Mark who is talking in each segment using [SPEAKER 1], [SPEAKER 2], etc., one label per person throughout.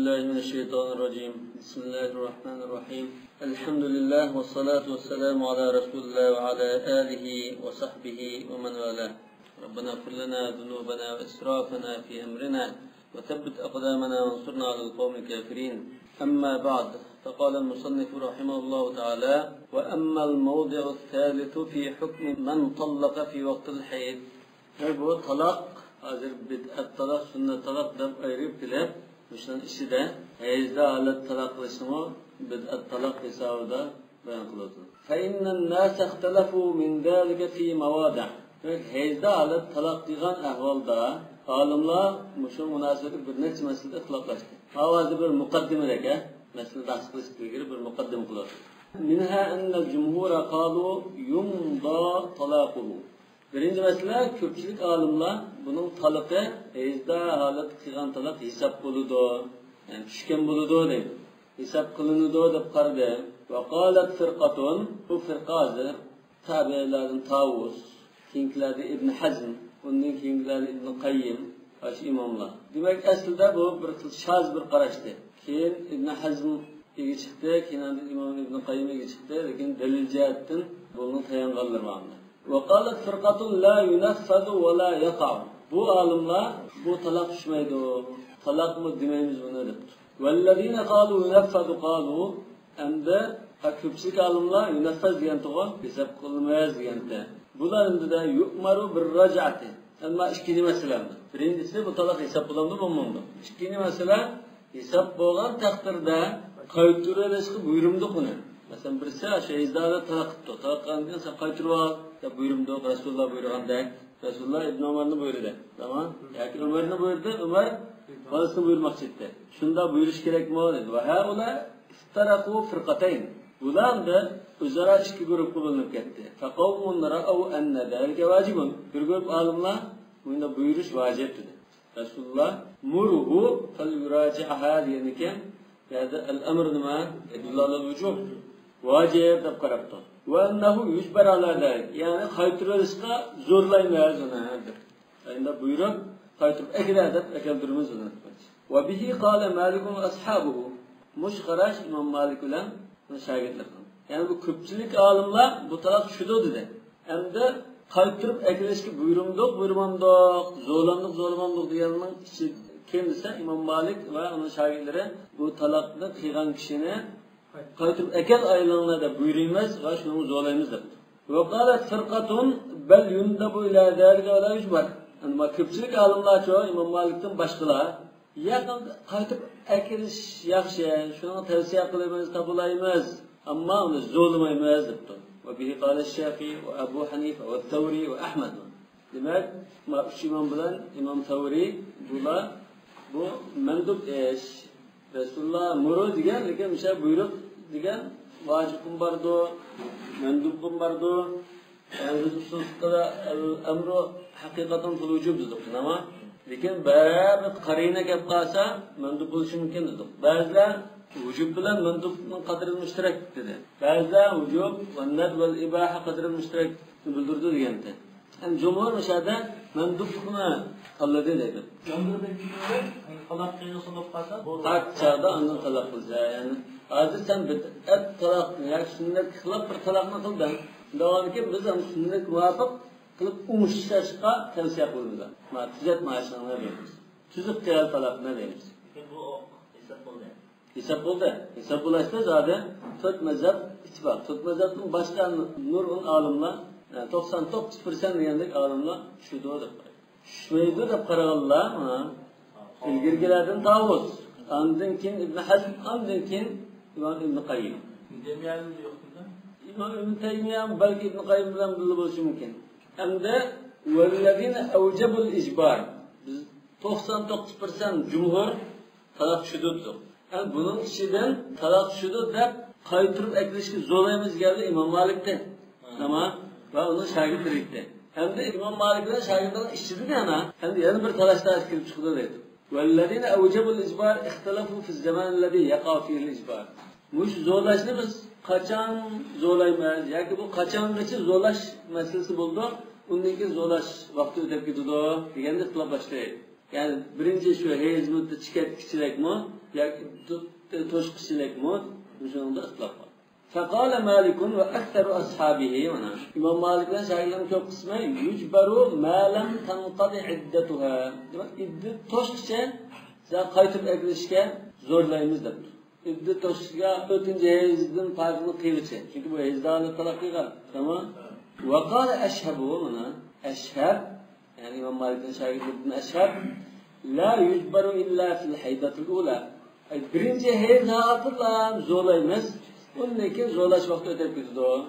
[SPEAKER 1] بالله من الشيطان الرجيم بسم الله الرحمن الرحيم الحمد لله والصلاة والسلام على رسول الله وعلى آله وصحبه ومن والاه ربنا اغفر لنا ذنوبنا وإسرافنا في أمرنا وثبت أقدامنا وانصرنا على القوم الكافرين أما بعد فقال المصنف رحمه الله تعالى وأما الموضع الثالث في حكم من طلق في وقت الحيض bu talaq hozir bid'at talaq sunnat talaq deb ayirib kelib o'shaning ichida hayzda holat talaq qilishni bid'at talaq hisobida bayon qiladi. Fa innan nas ikhtalafu min zalika fi mawadi'. Hayzda holat talaq qilgan ahvolda olimlar shu munosabat bir necha masalada ixtiloflashdi. Hozir bir muqaddima aka masala bahs qilishga bir muqaddima qiladi. Minha anna al-jumhur qalu yumda talaquhu. Birinci mesele köpçülük alimler bunun talaqı hayzda holat qilgan talaq hisob bo'ladi. Yani tushgan bo'ladi deydi. Hisob qilinadi deb qaradi. Va qalat firqatun bu firqadir tabi'lardan Tavus, keyingilarda Ibn Hazm, undan keyingilarda Ibn Qayyim, aşı imamlar. Demek aslida bu bir şaz bir qarashdi. Keyin Ibn Hazm ega chiqdi, keyin İmam Ibn Qayyim ega chiqdi, lekin dalil jihatdan buni tayanganlar var. وقالت فرقة لا ينفذ ولا يقع. Bu alimler bu talak düşmeydi o. Talak mı demeyimiz bunu dedi. وَالَّذ۪ينَ قَالُوا يُنَفَّذُ قَالُوا hem de köpçülük alimler yuneffez diyen toğa hesap kılmayız diyen de. Bunların da yu'maru bir rac'ati. Ama ikinci meselemiz. Birincisi bu talak hesap bulandı bulundu. İkinci mesele hesap boğan takdirde kayıtları ilişki buyurumdu konu. Mesela birisi şeyizdarda talak tuttu. Talak kandıyla sen kayıtları al. Ya buyurumdu. Resulullah buyurgan de. Resulullah İbn Ömer'ni buyurdu. Tamam. Yani Ömer'ni buyurdu. Ömer bazısını buyurmak istetti. Şunda buyuruş gerek mi dedi. Ve haula iftaraku firqatayn. Ulan da özara iki grupta bölünüp gitti. Faqavmun ra'aw anna zalika vacibun. Bir grup alimler bunda buyuruş vacip dedi. Resulullah muruhu fal yuraci'aha diyenken yani el-emr nima? Edullah al-vücub. Vacib deb qarabdi. Ve ennehu yücber ala zalik. Yani qaytırılışqa zorlaymayız ona. Yani buyurup qaytırıp ekledik, ekeldirimiz onu. Ve bihi qala Malikun ve ashabuhu. Muş qaraş İmam Malik bilen şagirdler. Yani bu köpçülük alimler bu taraf şudu dedi. Hem de qaytırıp ekleshga buyurmandoq, zorlamandoq deganning kendisi İmam Malik ve onun şagirdleri bu talaqni qilgan kishini qaytib ekel aylanına da buyurulmaz ve şunu zorlayımız dedi. Ve qalat firqatun bel yundabu ila zalika ve la yujbar. Ama köpçülük alimler çoğu İmam Malik'ten başkalar yakın qaytib ekilish yaxshi, şunu tavsiye qilamiz, qabulaymiz, ama onu zorlamaymiz dedi. Ve bihi qala Şafii ve Abu Hanife ve Tavri ve Ahmed. Demek şu imam bilen İmam Tavri bunlar bu mendub eş Resulullah muru diyen lekin misal buyruq degan vacibim bardo, mendubim bardo. Yani hususda emru hakikaten vücub dedik ama lekin bir qarina gap qilsa mendub bo'lishi mumkin dedik. Ba'zilar vücub bilan mendubning qadri mushtarak dedi. Ba'zilar vücub va nad val ibaha qadri mushtarak bildirdi deganda. Yani cumhur müşahede mendubni tanladı dedi.
[SPEAKER 2] Ömrüdeki gibi talak kıyısını yaparsa
[SPEAKER 1] Hak çağda andan talak kılsa yani. Hazır sen bid'at talak yani sünnet kılıp bir talakını kıldın. Devam ki biz hem sünnet muvafık kılıp umuşlaşka tavsiye kılıyoruz. Ma tüzet maaşına ne diyemiz? Tüzük kıyal talak ne diyemiz?
[SPEAKER 2] bu hesap oldu.
[SPEAKER 1] Hesap oldu. Hesap olaştı zaten Türk mezhep ittifak. Türk mezhep'in başka nurun alimler yani 99% degandek alimlar shu deb Şüveydir de qaraganlar, ilgirgilerden Tavus, ondan keyin Ibn Hazm, ondan keyin İmam Ibn Qayyim.
[SPEAKER 2] Demeyelim de yok burada.
[SPEAKER 1] İmam Ibn Taymiye belki Ibn Qayyim bilan birga bo'lishi mumkin. Hamda vellezina awjabul ijbar. Biz 99% cumhur talaq shududdir. Yani bunun ichidan talaq shudud deb qaytirib eklashga zo'raymiz geldi İmam Malik'te. Tamam. Ve onun şagirdleriydi. Hem de İmam Malik'in şagirdlerinin işçisi de yana, hem de yanı bir talaşta eskelip çıkılır dedi. وَالَّذِينَ اَوْجَبُوا الْاِجْبَارِ اِخْتَلَفُوا فِي الزَّمَانِ الَّذ۪ي يَقَعُ فِيهِ الْاِجْبَارِ Muş zorlaşını biz kaçan zorlaymayız. Yani bu kaçan için zorlaş meselesi buldu. Ondaki zorlaş vakti ötep gidiyordu. Degende ıhtılap başlaydı. Yani birinci şu heyiz müddeti tüketkiçilik mi? Yoki to'shqichilik mi? Shunda ixtilof bor. فقال مالك وأكثر أصحابه هنا إمام مالك لا شايل لهم كم قسمه يجبر ما لم تنقضي عدتها إدة توشكة زي قايتب أجلسكة زور لا يمزد إدة توشكة أتنجي هيزدن فارغ قيرتة çünkü bu heyzdanı talakıga tamam وقال أشهبه هنا أشهب يعني إمام مالك لا شايل لهم أشهب لا يجبر إلا في الحيضة الأولى birinci heyzha atılan zorlayımız Onnekin zorlaş vakti ötep gidiyordu o.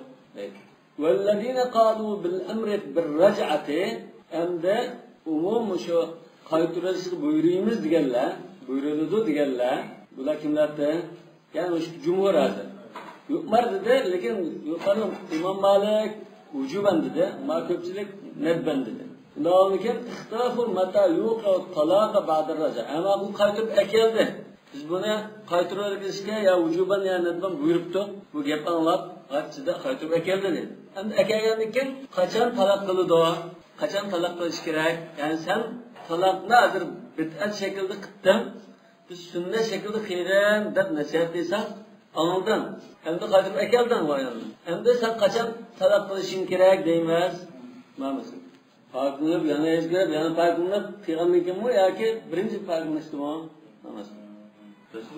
[SPEAKER 1] وَالَّذ۪ينَ قَالُوا بِالْاَمْرِ بِالرَّجْعَةِ Hem de umum şu kayıtırızı buyruğumuz digerler. Buyruğudu digerler. Bu da kimlerde? Yani şu cumhur hazır. Yukmar dedi, lekin yukarı İmam Malik ucuben dedi. Ma köpçilik nebben dedi. Bundan için ihtilafı meta yuqa'u talaqa ba'da raca. Ama bu kayıtırıp ekeldi. Biz buni qaytarishga ya ujuban ya nadban buyuribdi. Bu gapni anlab, qachida qaytarib akeldi dedi. Endi akagandan keyin qachon taloq qiladi? Qachon taloq qilish kerak? Ya'ni sen taloqni hozir bid'at shaklida qildim. Biz sunnat shaklida qilgan deb nasihat qilsak, anladın. Endi qaytarib akelding voyani. Endi sen qachon taloq qilishing kerak deymiz. Ma'lum. Farqini yana ezgirib, yana farqini qilganligimi yoki birinchi farqini istimol? Namaz.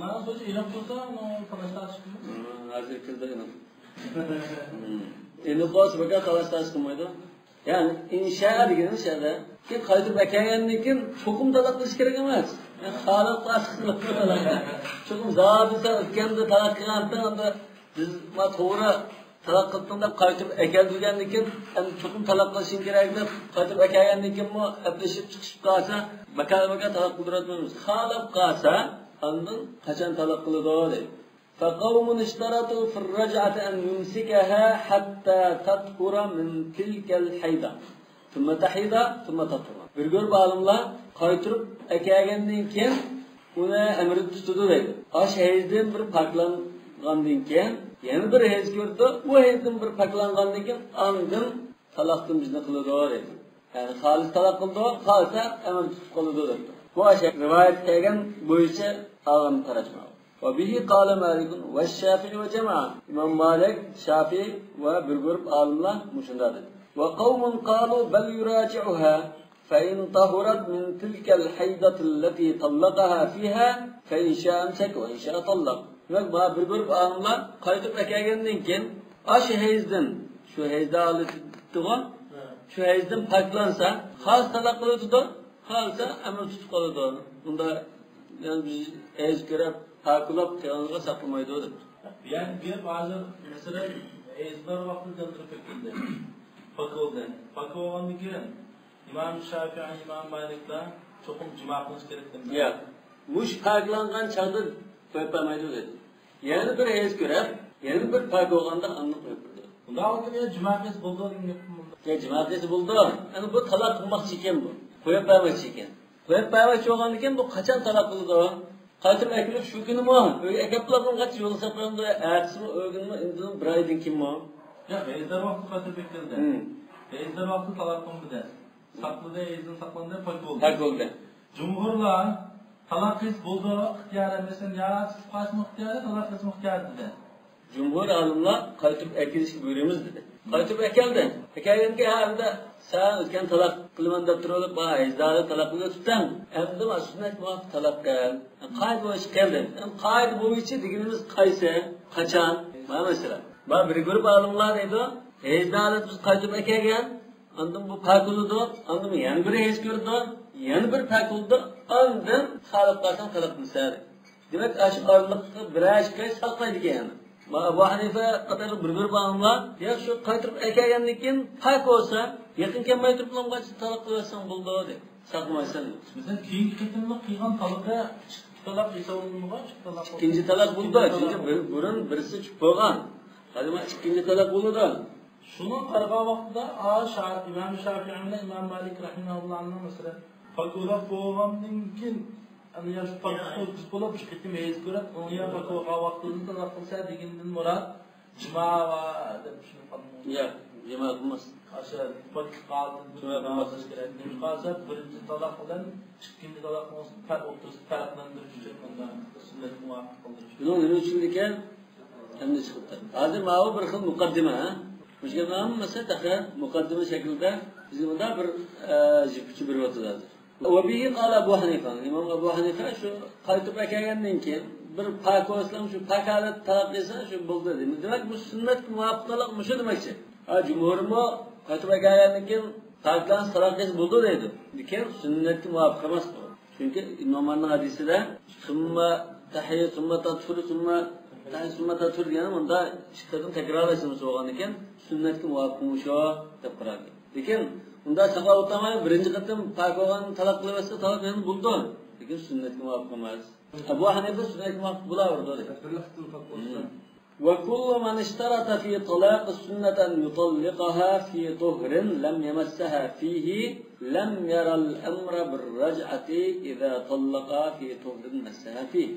[SPEAKER 2] Bana sonuçta ilan kursa ama arkadaşlar çıkmıyor.
[SPEAKER 1] Hazır kızda ilan. Endi qo'sh baka qalash qilmaydi. Ya'ni insha degan shada ki qaytib akagandan keyin cho'qim talaq qilish kerak emas. Xalq qilib cho'qim zodisa o'tganda talaq qilgandan unda biz ma to'g'ri talaq qildim deb qaytib akalgandan keyin endi cho'qim talaq qilishing kerak deb qaytib akagandan keyin mo ablashib chiqib qolsa baka talaq qildiramiz. Xalq qolsa Andan kaçan talak kılıdı فَقَوْمٌ اشْتَرَطُوا فِي الرَّجْعَةِ أَنْ يُمْسِكَهَا حَتَّى تَطْهُرَ مِنْ تِلْكَ الْحَيْضَةِ ثُمَّ تَحِيضَ ثُمَّ تَطْهُرَ Bir gör bağlamlar kaytırıp ekəgəndən keyin ona əmri tutudu deydi. Aş heyzdən bir paklanğandan keyin yeni bir heyz gördü. Bu heyzdən bir paklanğandan keyin andan talaqdan bizni kılıdı deydi. Yani xalis talaq kıldı, xalisa əmri tutup kılıdı deydi. Bu aşağı rivayet ettiğin bu işe ağam tarafına. Ve bihi kâle Malikun ve Şafii ve cema'a. İmam Malik, Şafii ve bir grup alimler müşündadır. Ve kavmun kâlu bel yuraci'uha فَاِنْ طَهُرَتْ مِنْ تِلْكَ الْحَيْدَةِ الَّتِي طَلَّقَهَا فِيهَا فَاِنْ شَاءَ اَمْسَكَ وَاِنْ شَاءَ طَلَّقَ. Demek bu bir grup alimler kayıtıp ekəgəndən keyin aşı heyzdən, şu heyzdə alıtığı, şu heyzdən paklansa, xas talaq kılıtıdı. Halsa emir tutup kalırdı. Bunda yani biz ez görüp, hakulap kıyanlığa saklamaydı odur.
[SPEAKER 2] Yani bir bazı mesela ezber vakti kaldırıp ekildi. Fakı oldu. Fakı olandı ki İmam Şafii, İmam Malik'la çokum cima kılış gerektim.
[SPEAKER 1] Ya, muş farklangan çağda koyamaydı dedi. Yani bir ez görüp, yani bir farkı olanda anlık koyuyordu.
[SPEAKER 2] Bunda o gün ya cima kılış buldu olayım yapım buldu.
[SPEAKER 1] Ya cima kılış buldu. Yani bu talak kılmak çeken bu. Koyup bayvaç ekan. Koyup bayvaç olgandan keyin bu qachon talaq qildi? Qaytib akilib shu kunimi? Akaplarning qancha yo'l safarda ertasi o'ginmi endi bir oydan keyinmi?
[SPEAKER 2] Ya ezber vakti qaytib ekildi. Ezber vakti talaq qildi. Saklada ezin saklandı fark oldu.
[SPEAKER 1] Fark oldu.
[SPEAKER 2] Cumhurlar talaq qilish bo'ldi, ixtiyor emasdan ya qasm ixtiyori talaq qilish ixtiyori dedi.
[SPEAKER 1] Cumhur alimlar qaytib akilishga buyuramiz dedi. Qaytib akeldi. Akelganki hamda sen o'tgan talaq qilaman deb turib, ba izdori talaq qilib tutding. Endi ma sunnat bu talaq qil. Qayd bo'lish keldi. Qayd bo'yicha deganimiz qaysi? Qachon? Mana mesela. Ba bir guruh olimlar dedi, izdori biz qaytib akelgan, andan bu farqlidi, andan yana bir hech ko'rdi, yana bir farqlidi, andan xalqlardan talaq qilsa. Demak, ash orliqni birashga saqlaydi ekan. Abu Hanife qatar bir guruh olimlar ya shu qaytirib akelgandan keyin farq bo'lsa, yaqin kelmay turib qilmoqchi talaq qilasan bo'ldi deb saqlamaysan.
[SPEAKER 2] Mesela keyingi qitimni qilgan talaqa talaq hisoblanmagan, talaq.
[SPEAKER 1] İkinci talaq bo'ldi. Çünkü burun birisi chiqib bo'lgan. Hadima ikinci talaq bo'ldi.
[SPEAKER 2] Şunun qarg'a vaqtida İmam Şafii bilan İmam Malik rahimahullohning mesela fakula bo'lgandan keyin ana ya shu fakul biz bo'lib chiqib meyiz ko'rib, o'nya fakul vaqtida talaq qilsa degandan murod juma va deb shuni qilmoqda.
[SPEAKER 1] Ya, cima qilmas.
[SPEAKER 2] Aşağı vakit kaldı. Namazı gerek. Demiş kalsa birinci talak olan ikinci talak olsun. Farklandırıcı ondan sünnet muvaffak kıldırıcı.
[SPEAKER 1] Bunun nima uchun ekan? Endi chiqibdi. Hozir mana bir xil muqaddima, ha? O'sha hammasi taqa muqaddima shaklida bizga bunda bir jipchi bir o'tadi. Va bihi qala Abu Hanifa. Imom Abu Hanifa shu qaytib kelgandan keyin bir pak islam shu pakalat talab desa shu bo'ldi dedi. Demak bu sunnat muvofiqlik mushu demakchi. Ha jumhurmo qaytib kelgandan keyin pakdan talab desa bo'ldi deydi. Lekin sunnatga muvofiq emas bu. Chunki Imom Ahmadning hadisida summa tahiyya summa tatfur summa tahiyya tatfur degan unda chiqadim takrorlashimiz bo'lgan ekan sunnatga muvofiq mushu deb qaradi. Lekin unda saqlab o'tmay birinchi qatim pak bo'lgan talab qilyapsa talab endi bo'ldi. Lekin sunnatga muvofiq emas. Abu Hanifa sunnatga muvofiq bo'laverdi. وكل من اشترط في طلاق السنة أن يطلقها في طهر لم يمسها فيه لم يرى الأمر بالرجعة إذا طلقها في طهر مسها فيه.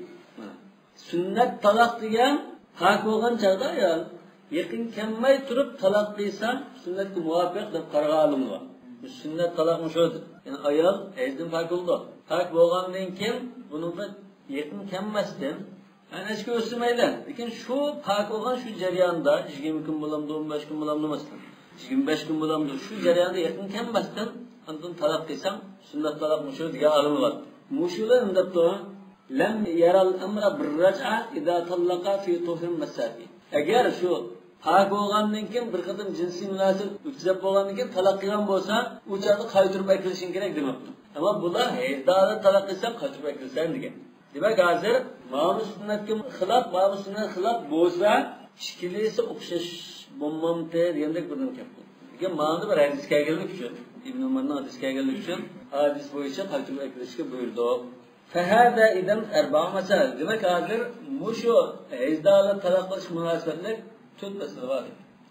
[SPEAKER 1] سنة طلاق ديgan haq bo'lgan chaqda ya yaqin kelmay turib taloq qilsa sunnatga muvofiq deb qaragandim bor. Bu sunnat taloq mushodir. Ya'ni ayol hayzdan haq bo'ldi. Haq bo'lgandan keyin buningga yaqin kelmasdan ana shu o'smaydi. Lekin shu haq bo'lgan shu jarayonda 20 kun bo'lamdi, 15 kun bo'lamdi masalan. 25 kun bo'lamdi. Shu jarayonda yaqin kelmasdan undan taloq qilsam sunnat taloq mushodir degan olim bor. Mushular undabdi lam yaral amra birraj'a idza talaqa fi tuhrim masafi. Agar shu haq bo'lgandan keyin bir qatim jinsiy munosabat o'tkazib bo'lgandan keyin taloq qilgan bo'lsa, u chaqda qaytirib aytilishing kerak demabdi. Ammo bular hayzdada taloq qilsam qaytirib aytilsan degan. Demak hozir ma'lum sunnatga xilof, ma'lum sunnatga xilof bo'lsa, ikkilisi o'xshash bo'lmamdi degandek bir gap bu. Lekin ma'lum bir hadis kelganlik uchun, Ibn Umarning hadis kelganlik uchun hadis bo'yicha qaytirib aytilishga buyurdi. فهذا إذا 4 مسائل. Demek hozir mushu hayzdada taloq qilish munosabatlar 4 masala bor.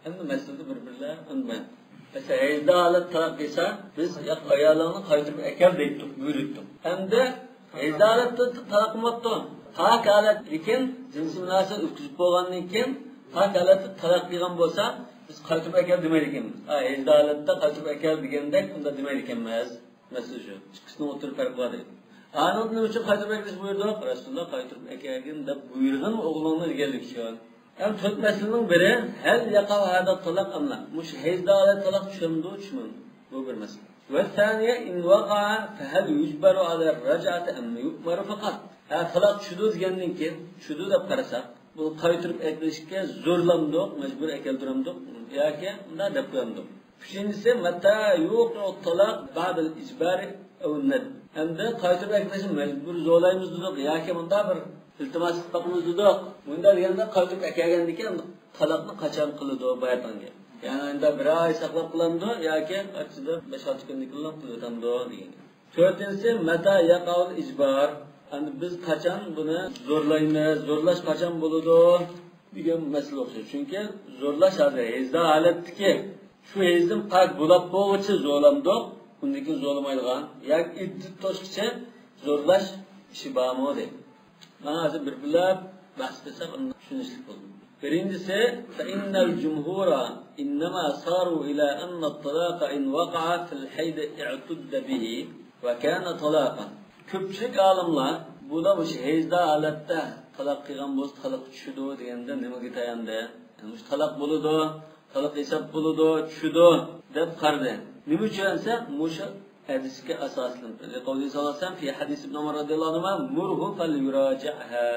[SPEAKER 1] Endi masalada bir-birlar unmay. Mesela hayzdada taloq qilsa, biz ayollarni qaytirib akal deydik, buyurdik. Endi hayzdada taloq qilmoqdi. Haq holat lekin jinsiy munosabat o'tkazib bo'lgandan keyin haq holatda taloq qilgan bo'lsa, biz qaytirib akal demaydik ekanmiz. Hayzdada qaytirib akal deganda unda demaydik ekanmiz. Masala shu. Ikkisining o'tirib farq bor. Anadolu için qaytirib aytish buyurdi. Rasululloh qaytirib akagin deb buyurgan o'g'lini deganlik uchun. Ham to'rt masalaning biri hal yaqav hada talaq amla. Mush hayzdada talaq tushimdi, tushmadi. Bu bir masala. Va thaniya in waqa'a fa hal yujbaru ala ar-raj'ati am yu'maru faqat. Talaq tushdi degandan keyin tushdi deb qarasak, bu qaytirib aytishga zo'rlamdi, majbur ekeldiramdi yoki unda deb qo'yamdi. Uchinchisi mata yuqu talaq ba'da al-ijbari aw an-nad. Endi qaytirib aytishni majbur zo'laymiz dedik yoki bunda bir iltimos qilamiz dedik. Bunda deganda qaytirib akagandan keyin taloqni qachon qiladi bayatanga. Ya'ni endi bir oy saqlab qilamdi yoki ochida 5-6 kunlik qilib qo'yatamdi degan. To'rtinchisi mata yaqaul ijbar. Endi biz qachon buni zo'rlaymiz, zo'rlash qachon bo'ladi degan masala o'xshaydi. Chunki zo'rlash hozir hezda holatdiki, shu hezdan pak bo'lib bo'g'ichi zo'lamdi. Undan keyin zo'lamaydigan yoki iddat to'shqicha zo'rlash ishi bormi deydi. Mana hozir bir-birlar bahs qilsak uni tushunishlik bo'ldi. Birinchisi fa innal jumhura innama saru ila anna at-talaqa in waqa'a fil hayd i'tudda bihi va kana talaqan. Ko'pchilik olimlar bunda bu hayzda holatda taloq qilgan bo'lsa taloq tushdi deganda nimaga tayandi? Yani bu taloq bo'ladi, taloq hisob bo'ladi, tushdi deb qaradi. Nima uchunsa musha hadisga asoslanib. Qavli sallallahu fi hadis ibn Umar radhiyallohu anhu murhu falyuraji'ha.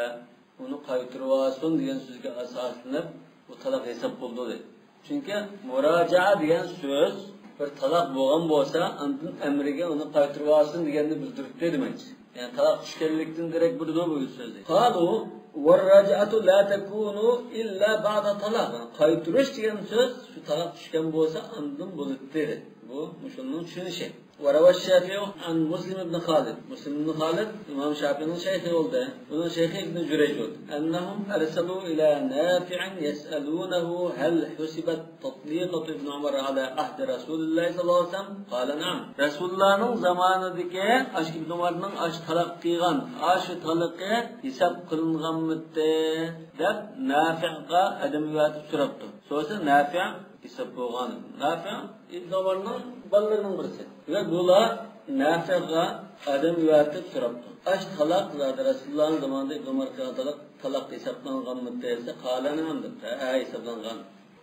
[SPEAKER 1] Uni qaytirib olsin degan so'zga asoslanib bu taloq hisob bo'ldi dedi. Chunki muraja'a degan so'z bir taloq bo'lgan bo'lsa, undan amriga uni qaytirib olsin deganni bildiribdi demakchi. Yani taloq tushganlikdan direkt burda bu so'z. Qalu warraja'atu la takunu illa ba'da talaq. Qaytirish degan so'z shu taloq tushgan bo'lsa, undan bo'ladi dedi. Bu şunun düşünüşü. وروى الشافعي عن مسلم بن خالد. مسلم بن خالد İmam Şafii'nin şeyhi oldu. Onun şeyhi İbn Cüreyc oldu. Ennehum erselû ilâ nâfi'in yes'elûnehu hel husibat tatliqatu İbn Umar ala ahdi Resulullah sallallahu aleyhi ve sellem. Kâle na'am. Resulullah'ın zamanındaki aşk İbn Umar'ın aşk talak kıygan, aşk talakı hesap kılıngan mıttı deb Nafi'ga adamiyatı süraptı. So'sa Nafi' hesap bo'lgan. Nafi ibn Umarning bolalarining birisi. Va bular Nafi'ga adam yuvatib turibdi. Ash talaq zada Rasululloh zamonida ibn Umar talaq hesaplangan muddasi qalanan debdi. Hesaplangan.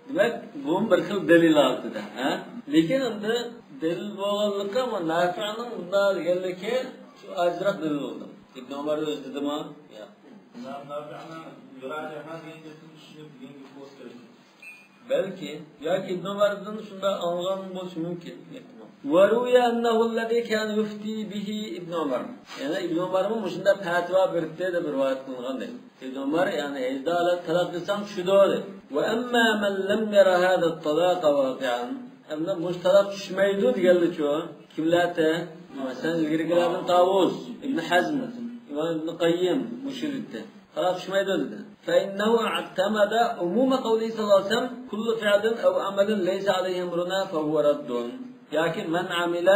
[SPEAKER 1] Demak, bu bir xil dalil altida, ha? Lekin endi dalil bo'lganligi va Nafi'ning bunday deganligi shu ajraq dalil bo'ldi. ibn Umar o'zi dedimi? Yo'q.
[SPEAKER 2] Nafi'ni yurajahna deyince tushunib degan qo'z kerak.
[SPEAKER 1] Belki yoki ibn Umar'dan shunda olgan bo'lishi mumkin. Wa ruya annahu alladhi kana yufti bihi ibn Umar. Yani ibn Umar'ın shunda fatvo berdi deb rivoyat qilingan. ibn Umar yani izdala talaq desam shudo'di. Wa amma man lam yara hada at-talaq waqi'an. Amna mushtarak tushmaydi deganlar-ku. Kimlarda? Masalan, ilgarigilardan Tavus, Ibn Hazm, Ibn Qayyim mushriddi. Talaq tushmaydi dedi. فإنه اعتمد عموم قوله صلى الله عليه وسلم كل فعل أو عمل ليس عليه أمرنا فهو رد. لكن من عمل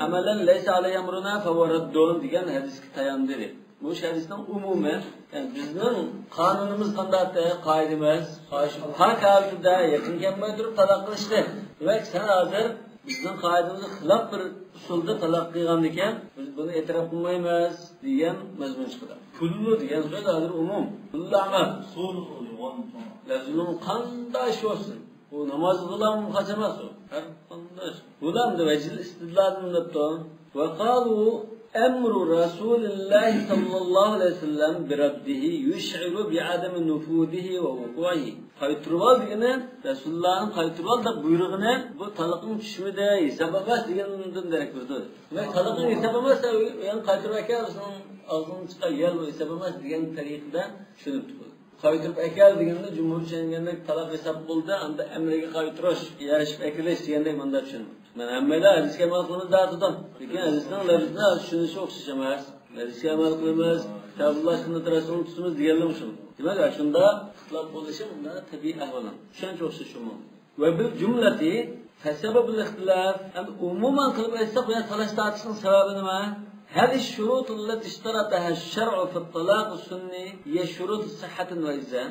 [SPEAKER 1] عملا ليس عليه أمرنا فهو رد degan hadisga tayandı. Bu hadisning umumi, yani bizning qonunimiz qanday qoidamiz, har kavida yaqin kelmay turib talaq qilishdi. Demak, sen hozir bizning qoidamizga xilof bir usulda talaq qilgan ekan, biz buni e'tirof qilmaymiz degan mazmun chiqadi. Kullu degan so'z hozir umum. Kullu amal lazim qanday bo'lsin. Bu namoz bilan muhasabas o. Har qanday. Bular da vecil istidlalini debdi. Va qalu amru Rasululloh sallallohu alayhi vasallam biraddihi yush'iru bi'adami nufudihi va wuqu'ihi. Qaytirval degani Rasulullohning qaytirval deb buyrug'ini bu talaqning tushmida hisob emas degandan darak berdi. Demak, talaqning hisob emas, yani qaytirib akarsın ağzını çıkar yel ve hesap emas degan tariqada tushunib turdi. Qaytirib akal deganda jumhur tushunganda talaq hesab bo'ldi, anda amriga qaytirish, yarashib akilish deganda menda tushundim. Men hammalar hadisga amal qilamiz da'tudan. Lekin hadisning lafzini tushunishi o'xshash emas. Hadisga amal qilamiz, Alloh sunnat rasulini tutamiz deganlar shun. Demak, shunda ixtilof bo'lishi bunda tabiiy ahvolan. Shuncha o'xshashi mumkin. Va bil jumlati fasababul ixtilof, umuman qilib aytsak, bu talash ta'tishning sababi nima? هذه الشروط التي اشترطها الشرع في الطلاق السني هي شروط صحة وإجزاء.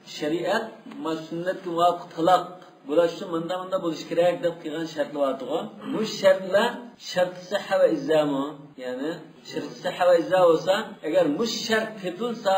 [SPEAKER 1] الشريعة ما سنة واقع طلاق bulaştı manda buluş kerak deb qilgan shartlar bor. Bu shartlar shart sihha va izza mı? Yani shart sihha va izza bo'lsa, agar bu shart tepilsa,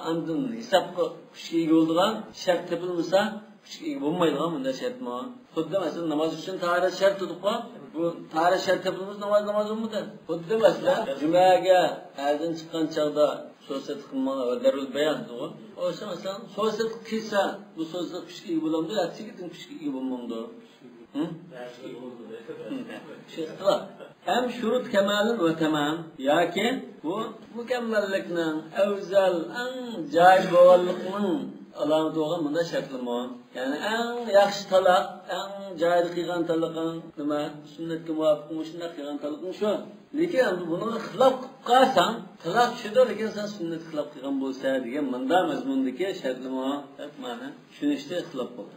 [SPEAKER 1] andin hisob kuchga bo'lgan shart tepilmasa, kuchga bo'lmaydigan bunda shartmi? Xuddi masalan namoz uchun tahorat shart turib qol. Bu tahorat shart tepilmasa namoz bo'lmaydi. Xuddi masalan jumaga azon chiqqan chog'da so'zat qilmoq va darul bayon to'g'ri. O'sha masalan so'zat qilsa, bu so'zat kuchga bo'lamdi, aksiga kuchga bo'lmaydi. Hem şurut kemalin ve tamam. Yaki bu mükemmelliknin, evzel, en caiz boğallıkının alameti olan bunda şartlama. Yani en yaxşı talak, en caiz kıygan talakın, sünnetki muvafık muşunda kıygan talakın şu. Lekin bunu xilaf qilsan, talaq shudir, lekin sen sunnat xilaf qilgan bo'lsa degan manda mazmundagi shartlama, ma'na tushunishda xilaf bo'ldi.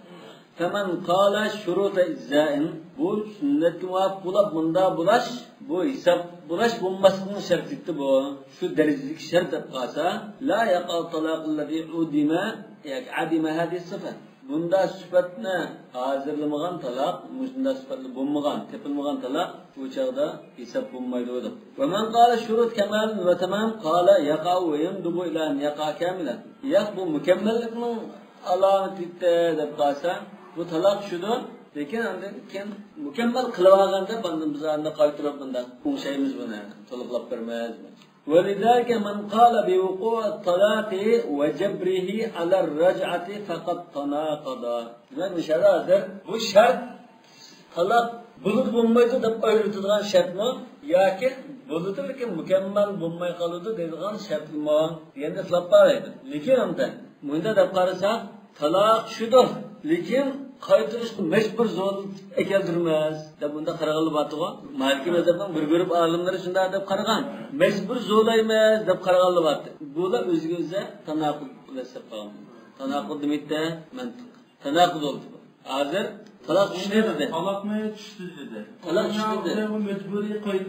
[SPEAKER 1] Faman qala shuruta izza'in, bu sunnatga muvofiq bo'lib munda bo'lash, bu hisob bo'lash bo'lmasligini shartlikda bu. Shu darajalik shart deb qolsa, la yaqal talaq allazi udima, yak adima hadhihi sifat. Bunda sifatni hozirlamagan talaq, bunda sifatli bo'lmagan, tepilmagan talaq bu chaqda hisob bo'lmaydi deb. Va man qala shurut kamal va tamam qala yaqa va yamdubu ila an yaqa kamilan. Yaq bu mukammallikning alomati deb qolsa, bu talaq shudir. Lekin keyin mukammal qilib olganda biz anda qaytirib bunda o'shaymiz buni, to'liqlab bermaymiz. ولذلك من قال بوقوع الطلاق وجبره على الرجعة فقد تناقض. Yani şartdır. Bu şart talak bulup bulmaydı da ayrıtılan şart mı? Ya ki bulutu lekin mükemmel bulmay kalıdı dediğin şart mı? Yani de slapparaydı. Lekin anda bunda da qarasa talak şudur. Lekin qaytirish mecbur zo'r ekeldirmas deb bunda qarag'ili batiga Maliki mazhabdan bir ko'rib olimlar shunday deb qaragan. Mecbur zo'laymiz deb qarag'ili bati. Bular o'ziga o'zi tanaqud hisob qilgan. Tanaqud demakda mantiq. Tanaqud bo'ldi. Hozir talaq tushdi dedi.
[SPEAKER 2] Talaqmay tushdi dedi.
[SPEAKER 1] Talaq tushdi dedi.
[SPEAKER 2] Bu mecburiy qo'yib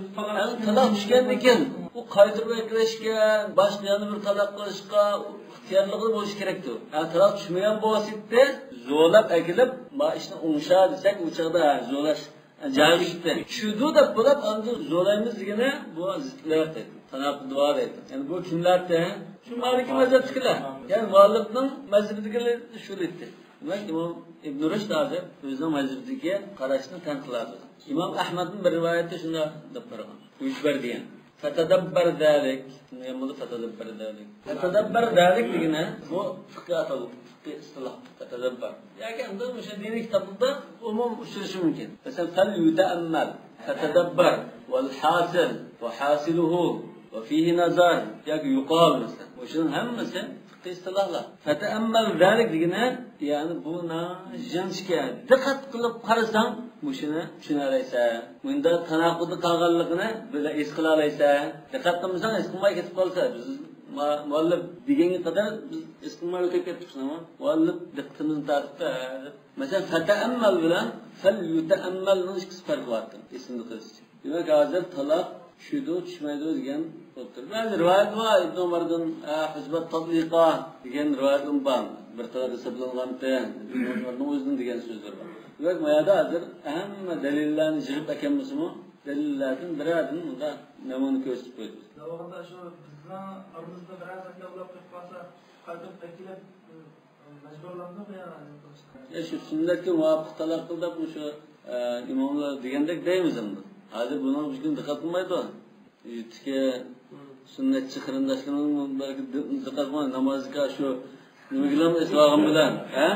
[SPEAKER 1] talaq tushgandan keyin u qaytirib eklashgan, boshqa yana bir talaq qilishga ixtiyorli bo'lish kerakdi. Talaq tushmagan bo'lsa, zo'lab ekilib, ma ishni o'ngsha desak, u chaqda zo'lash joyishdi. Shudu deb bo'lib, endi zo'laymiz degani bu ziklar dedi. Tanaq duo dedi. Yani bu kimlarda? Şu Maliki mazhabdagilar. Yani muallifning mazhabidagilar shu dedi. Demak, İmam İbn Rushd hozir o'zining mazhabiga qarashni tanqiladi. İmam Ahmadning bir rivoyatida shunday deb qo'ygan. Uyshbar degan. Fatadabbar zalik. Nima fatadabbar zalik? Fatadabbar zalik degani bu fiqh atalib, fiqh istiloh. Fatadabbar. Yoki endi o'sha diniy kitobda umum uchrashi mumkin. Masalan, fal yuta'ammal, fatadabbar wal hasil wa hasiluhu ve fihi nazar yoki yuqal mesela. O'shaning hammasi fiqh istilahlar. Fata'ammal zalik degani, ya'ni buni jinshga diqqat qilib qarasang, mushuni tushunalaysan. Bunda tanaqqudni qolganligini bila es qila olaysan. Diqqat qilmasang, es qilmay ketib qolsa, biz muallif deganga qadar biz es qilmay o'tib ketibmiz-mi? Muallif diqqatimizni tortdi. Masalan, fata'ammal bilan fal yuta'ammalning ikkisi farqi bor. Esimni qilish. Demak, hozir talaq tushdi, tushmaydi degan o'tirdi. Ba'zi rivoyat bor, Ibn Umardan hizbat tatbiqa degan rivoyat bor. Bir talaq hisoblanganti, Ibn Umarning o'zining degan so'zlar bor. Demak, mayada hozir hamma dalillarni yig'ib ekanmizmi? Dalillardan biradin unda namuni ko'rsatib qo'ydik.
[SPEAKER 2] Davomda shu bizning aramizda biroz gaplar qilib qolsa, qaytib takilib majburlandimi ya?
[SPEAKER 1] Shu sunnatga muvofiq talaq qilib o'sha imomlar degandek deymiz endi. Hozir buni bizga diqqat qilmaydi. Yutga sunnatchi qarindoshlarning balki diqqat qilmay namozga shu nima bilan islom bilan, ha?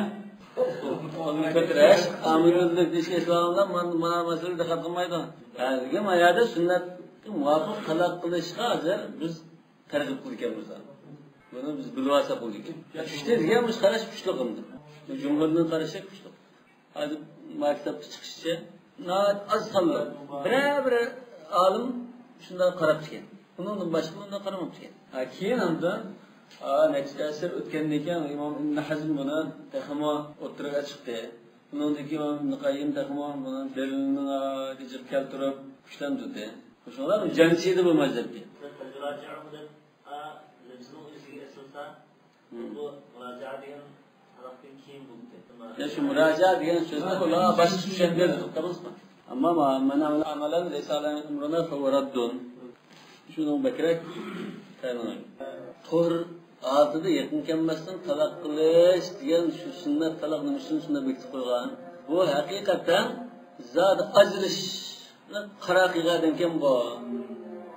[SPEAKER 1] Onu kötüreş, amirlik dişki esvağından bana mesele dikkat kılmaydı. Yani mayada sünnet muvaffak talak kılışka hazır biz tercih kıldıklarımızda. Bunu biz bilvasa kıldık. İşte diyemiz karış kuşluğumdu. Cumhurluğun karışı kuşluğum. Hadi maktabda çıkışça az sallı. Bire alim şundan karab çıkan. Bunun başlığından karamam çıkan. Keyin anda neticesi ötkendeki İmam İbn Hazm buna takıma oturuğa çıktı. Bunundaki İmam İbn Qayyim takıma buna delilini dicip keltirip güçlendirdi. Şunlar cansiydi bu mazhabda. Ya şu müracaat diyen sözde kulağa basit düşenler tutarız mı? Ama amalan Risale-i Umruna fevraddun. Şunun bekrek tanımlayın. Tor adıda yakın kelmesinden talak kılış diyen şu sünnet talak nümusun sünnet bekti koygan. Bu hakikaten zat ajrış karakiga denken bu.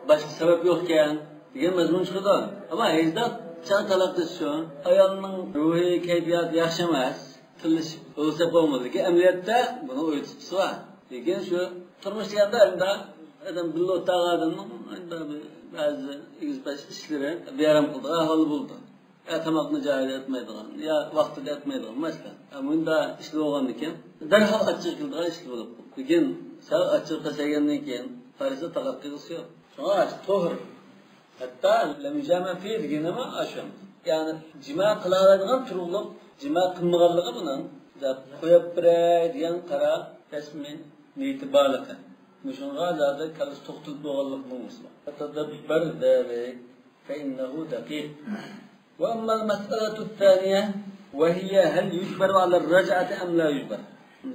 [SPEAKER 1] Başka sebep yokken diyen mezmun çıkıdı. Ama hezdat çan talak şu ayalının ruhi keyfiyatı yaşamaz. Kılış olsa olmadı ki emniyette bunu uyutusu var. Lakin şu turmuş diyende adam billo tağadının bazı izbaş işleri bir yaram kıldı, ahvalı buldu. Ya tamakını cahil etmeydiğin, ya vaktide etmeydiğin mesela. Bunda işli olan iken, derhal açık kıldığı işli olup. Lakin sağ açık kaçayanın iken, Paris'e talak kılgısı yok. Sonra tohur. Hatta lemücame fi degeni ama aşam. Yani cima kılaladığın turulup, cima kılmağalığı bunun, koyup bire diyen kara resmin niyeti bağlıkı. Müşunğa zaten kalıs toxtulup doğallık bulmuşlar. Fatadabbar zâlik فإنه دقيق. وأما المسألة الثانية وهي هل يجبر على الرجعة أم لا يجبر؟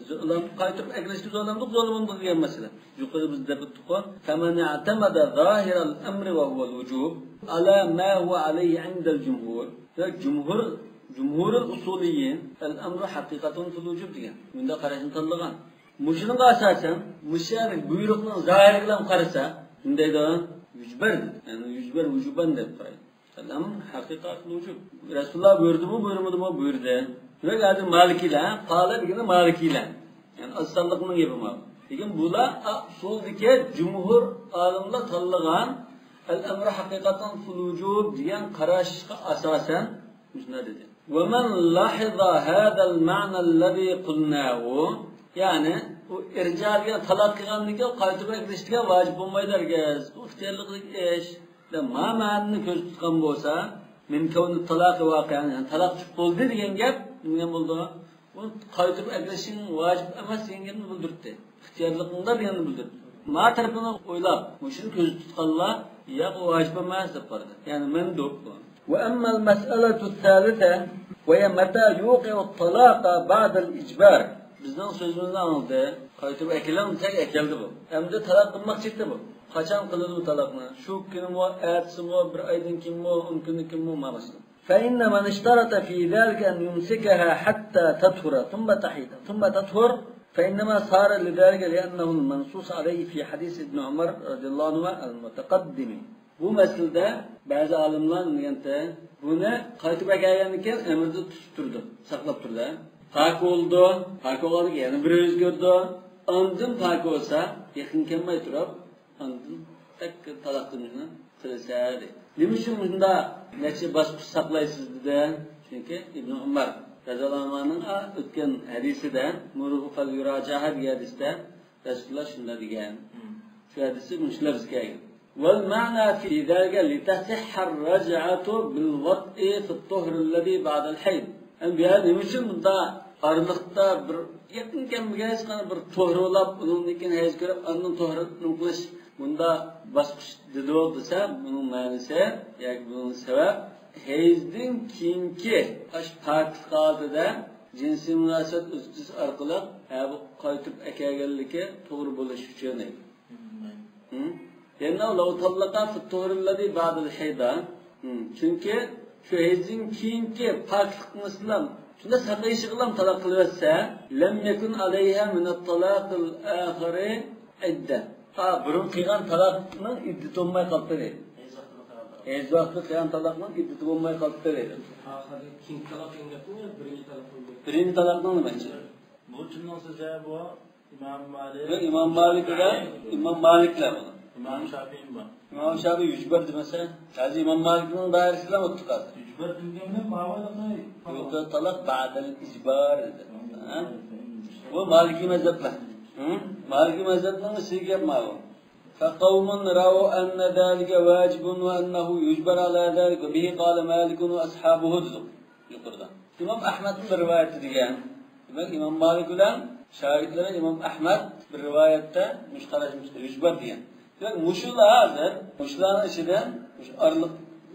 [SPEAKER 1] Zulüm kayıtıp ekleşki zulümdük zulümdük diyen mesele. Yukarı biz de bittik o. فَمَنْ اَعْتَمَدَ ظَاهِرَ الْأَمْرِ وَهُوَ الْوُجُوبِ عَلَى مَا هُوَ عَلَيْهِ عِنْدَ الْجُمْهُورِ. جمهور الأصوليين الأمر حقيقة في الوجوب diyen. Bunda karışın tanılan. Muşunun asasen, müşarik buyruğunun zahiriyle karısa, şundaydı o, yücber, yani yücber vücuban deyip karayın. Selam, hakikatlı vücub. Resulullah buyurdu mu, buyurmadı mı, buyurdu. Ve geldi malikiyle, kâle dikini malikiyle. Yani aslanlıkının gibi mal. Lekin bula, soldaki cumhur alimle tanılan, el-emre hakikaten fil vücub diyen karışıka asasen, şuna dedi. وَمَنْ لَحِظَ هَذَا الْمَعْنَ الَّذ۪ي قُلْنَاهُ yani bu ircaliye talak kılganlıkta qaytıp ekleştiğe vacip olmayı dergez. Bu ihtiyarlıklık eş. Ma'manını köz tutkan bolsa, min kavni talak vakiyan, yani talak çık oldu diyen gap, ne buldu? Bu qaytıp ekleşin vacip emas diyen bildirdi. İhtiyarlıkında diyen bildirdi. Ma tarafını oylap, bu işin köz tutkanla Yo'q, u vacib emas deb qaradi. Ya'ni mandub bu. Wa amma al-mas'alatu ath-thalitha wa hiya mata yuqi'u at-talaqa ba'da al-ijbar. Bizning so'zimizdan oldi, qaytib akilamsak akaldi bu. Endi talaq qilmoqchidi bu. Qachon qiladi bu talaqni? Shu kunmi, ertesimi, bir oydan keyinmi, 10 kundan keyinmi ma'nosi. فإن من اشترط في ذلك أن يمسكها حتى تطهر ثم تحيض ثم تطهر فإنما صار لذلك لأنه المنصوص عليه في حديث ابن عمر رضي الله عنه المتقدم. Bu meselede bazı alimler bunu qaytib kelgandan emirde tutturdu, saklab turdi. Pak oldu, pak oldu yani bir o'zgardi. Ondan pak olsa, yaqin kelmay turib, ondan tek talaq qilishni tilasadi. Nima uchun bunda necha bosqich saqlaysiz dedi? Chunki Ibn Umar radhiyallohu anhuning o'tgan hadisida muruhu fal yurajaha degan hadisda Rasululloh shunday degan. Shu hadisni mushlar kelgan. Wal ma'na fi zalika litasihha ar-raj'atu bil wad'i fi at-tuhr alladhi ba'da al-hayd. Endi nima uchun bunda arliqda bir yaqin kelmagan bir to'g'rilab, undan keyin hayz ko'rib, undan to'g'rilab qilish bunda bosqich dedi desa, buning ma'nosi yoki buning sabab hayzdan keyingi ash poklik holatida jinsiy munosabat o'tish orqali bu qaytib akelganligi to'g'ri bo'lishi uchun. Yana law talaqa fi at-tuhrilladi ba'da al-hayda. Chunki shu hayzdan keyingi poklik mislan shunda saqlayishi bilan talaq qilsa, lam yakun alayha min at-talaq al-akhir idda. Burun qilgan talaqning iddati bo'lmay qoldi dedi. Ez vaqtda qilgan talaqning iddati bo'lmay qoldi dedi.
[SPEAKER 2] King talaq engapmi, birinchi talaq bo'ldi.
[SPEAKER 1] Birinchi talaqning nimachi?
[SPEAKER 2] Bu jumlaning so'zi bu
[SPEAKER 1] Imom Maliklar buni.
[SPEAKER 2] Imom Shafiy mi?
[SPEAKER 1] Imom Shafiy yujbar demasa, hozir Imom Malikning doirasida o'tib qoldi.
[SPEAKER 2] Yujbar deganda ma'voda
[SPEAKER 1] yo'qda talaq ba'dal ijbar dedi. Bu Maliki mazhablar. Maliki mazhabning siga ma'lum. فقوم رأوا أن ذلك واجب وأنه يجبر على ذلك به قال مالك وأصحابه yuqorida. İmam Ahmed'in bir rivayeti diyen. Demek İmam Malik bilen şahitlerin İmam Ahmed bir rivayette müşterekmiştir. Yücber diyen. Demek muşula hazır. Muşuların içinden arlık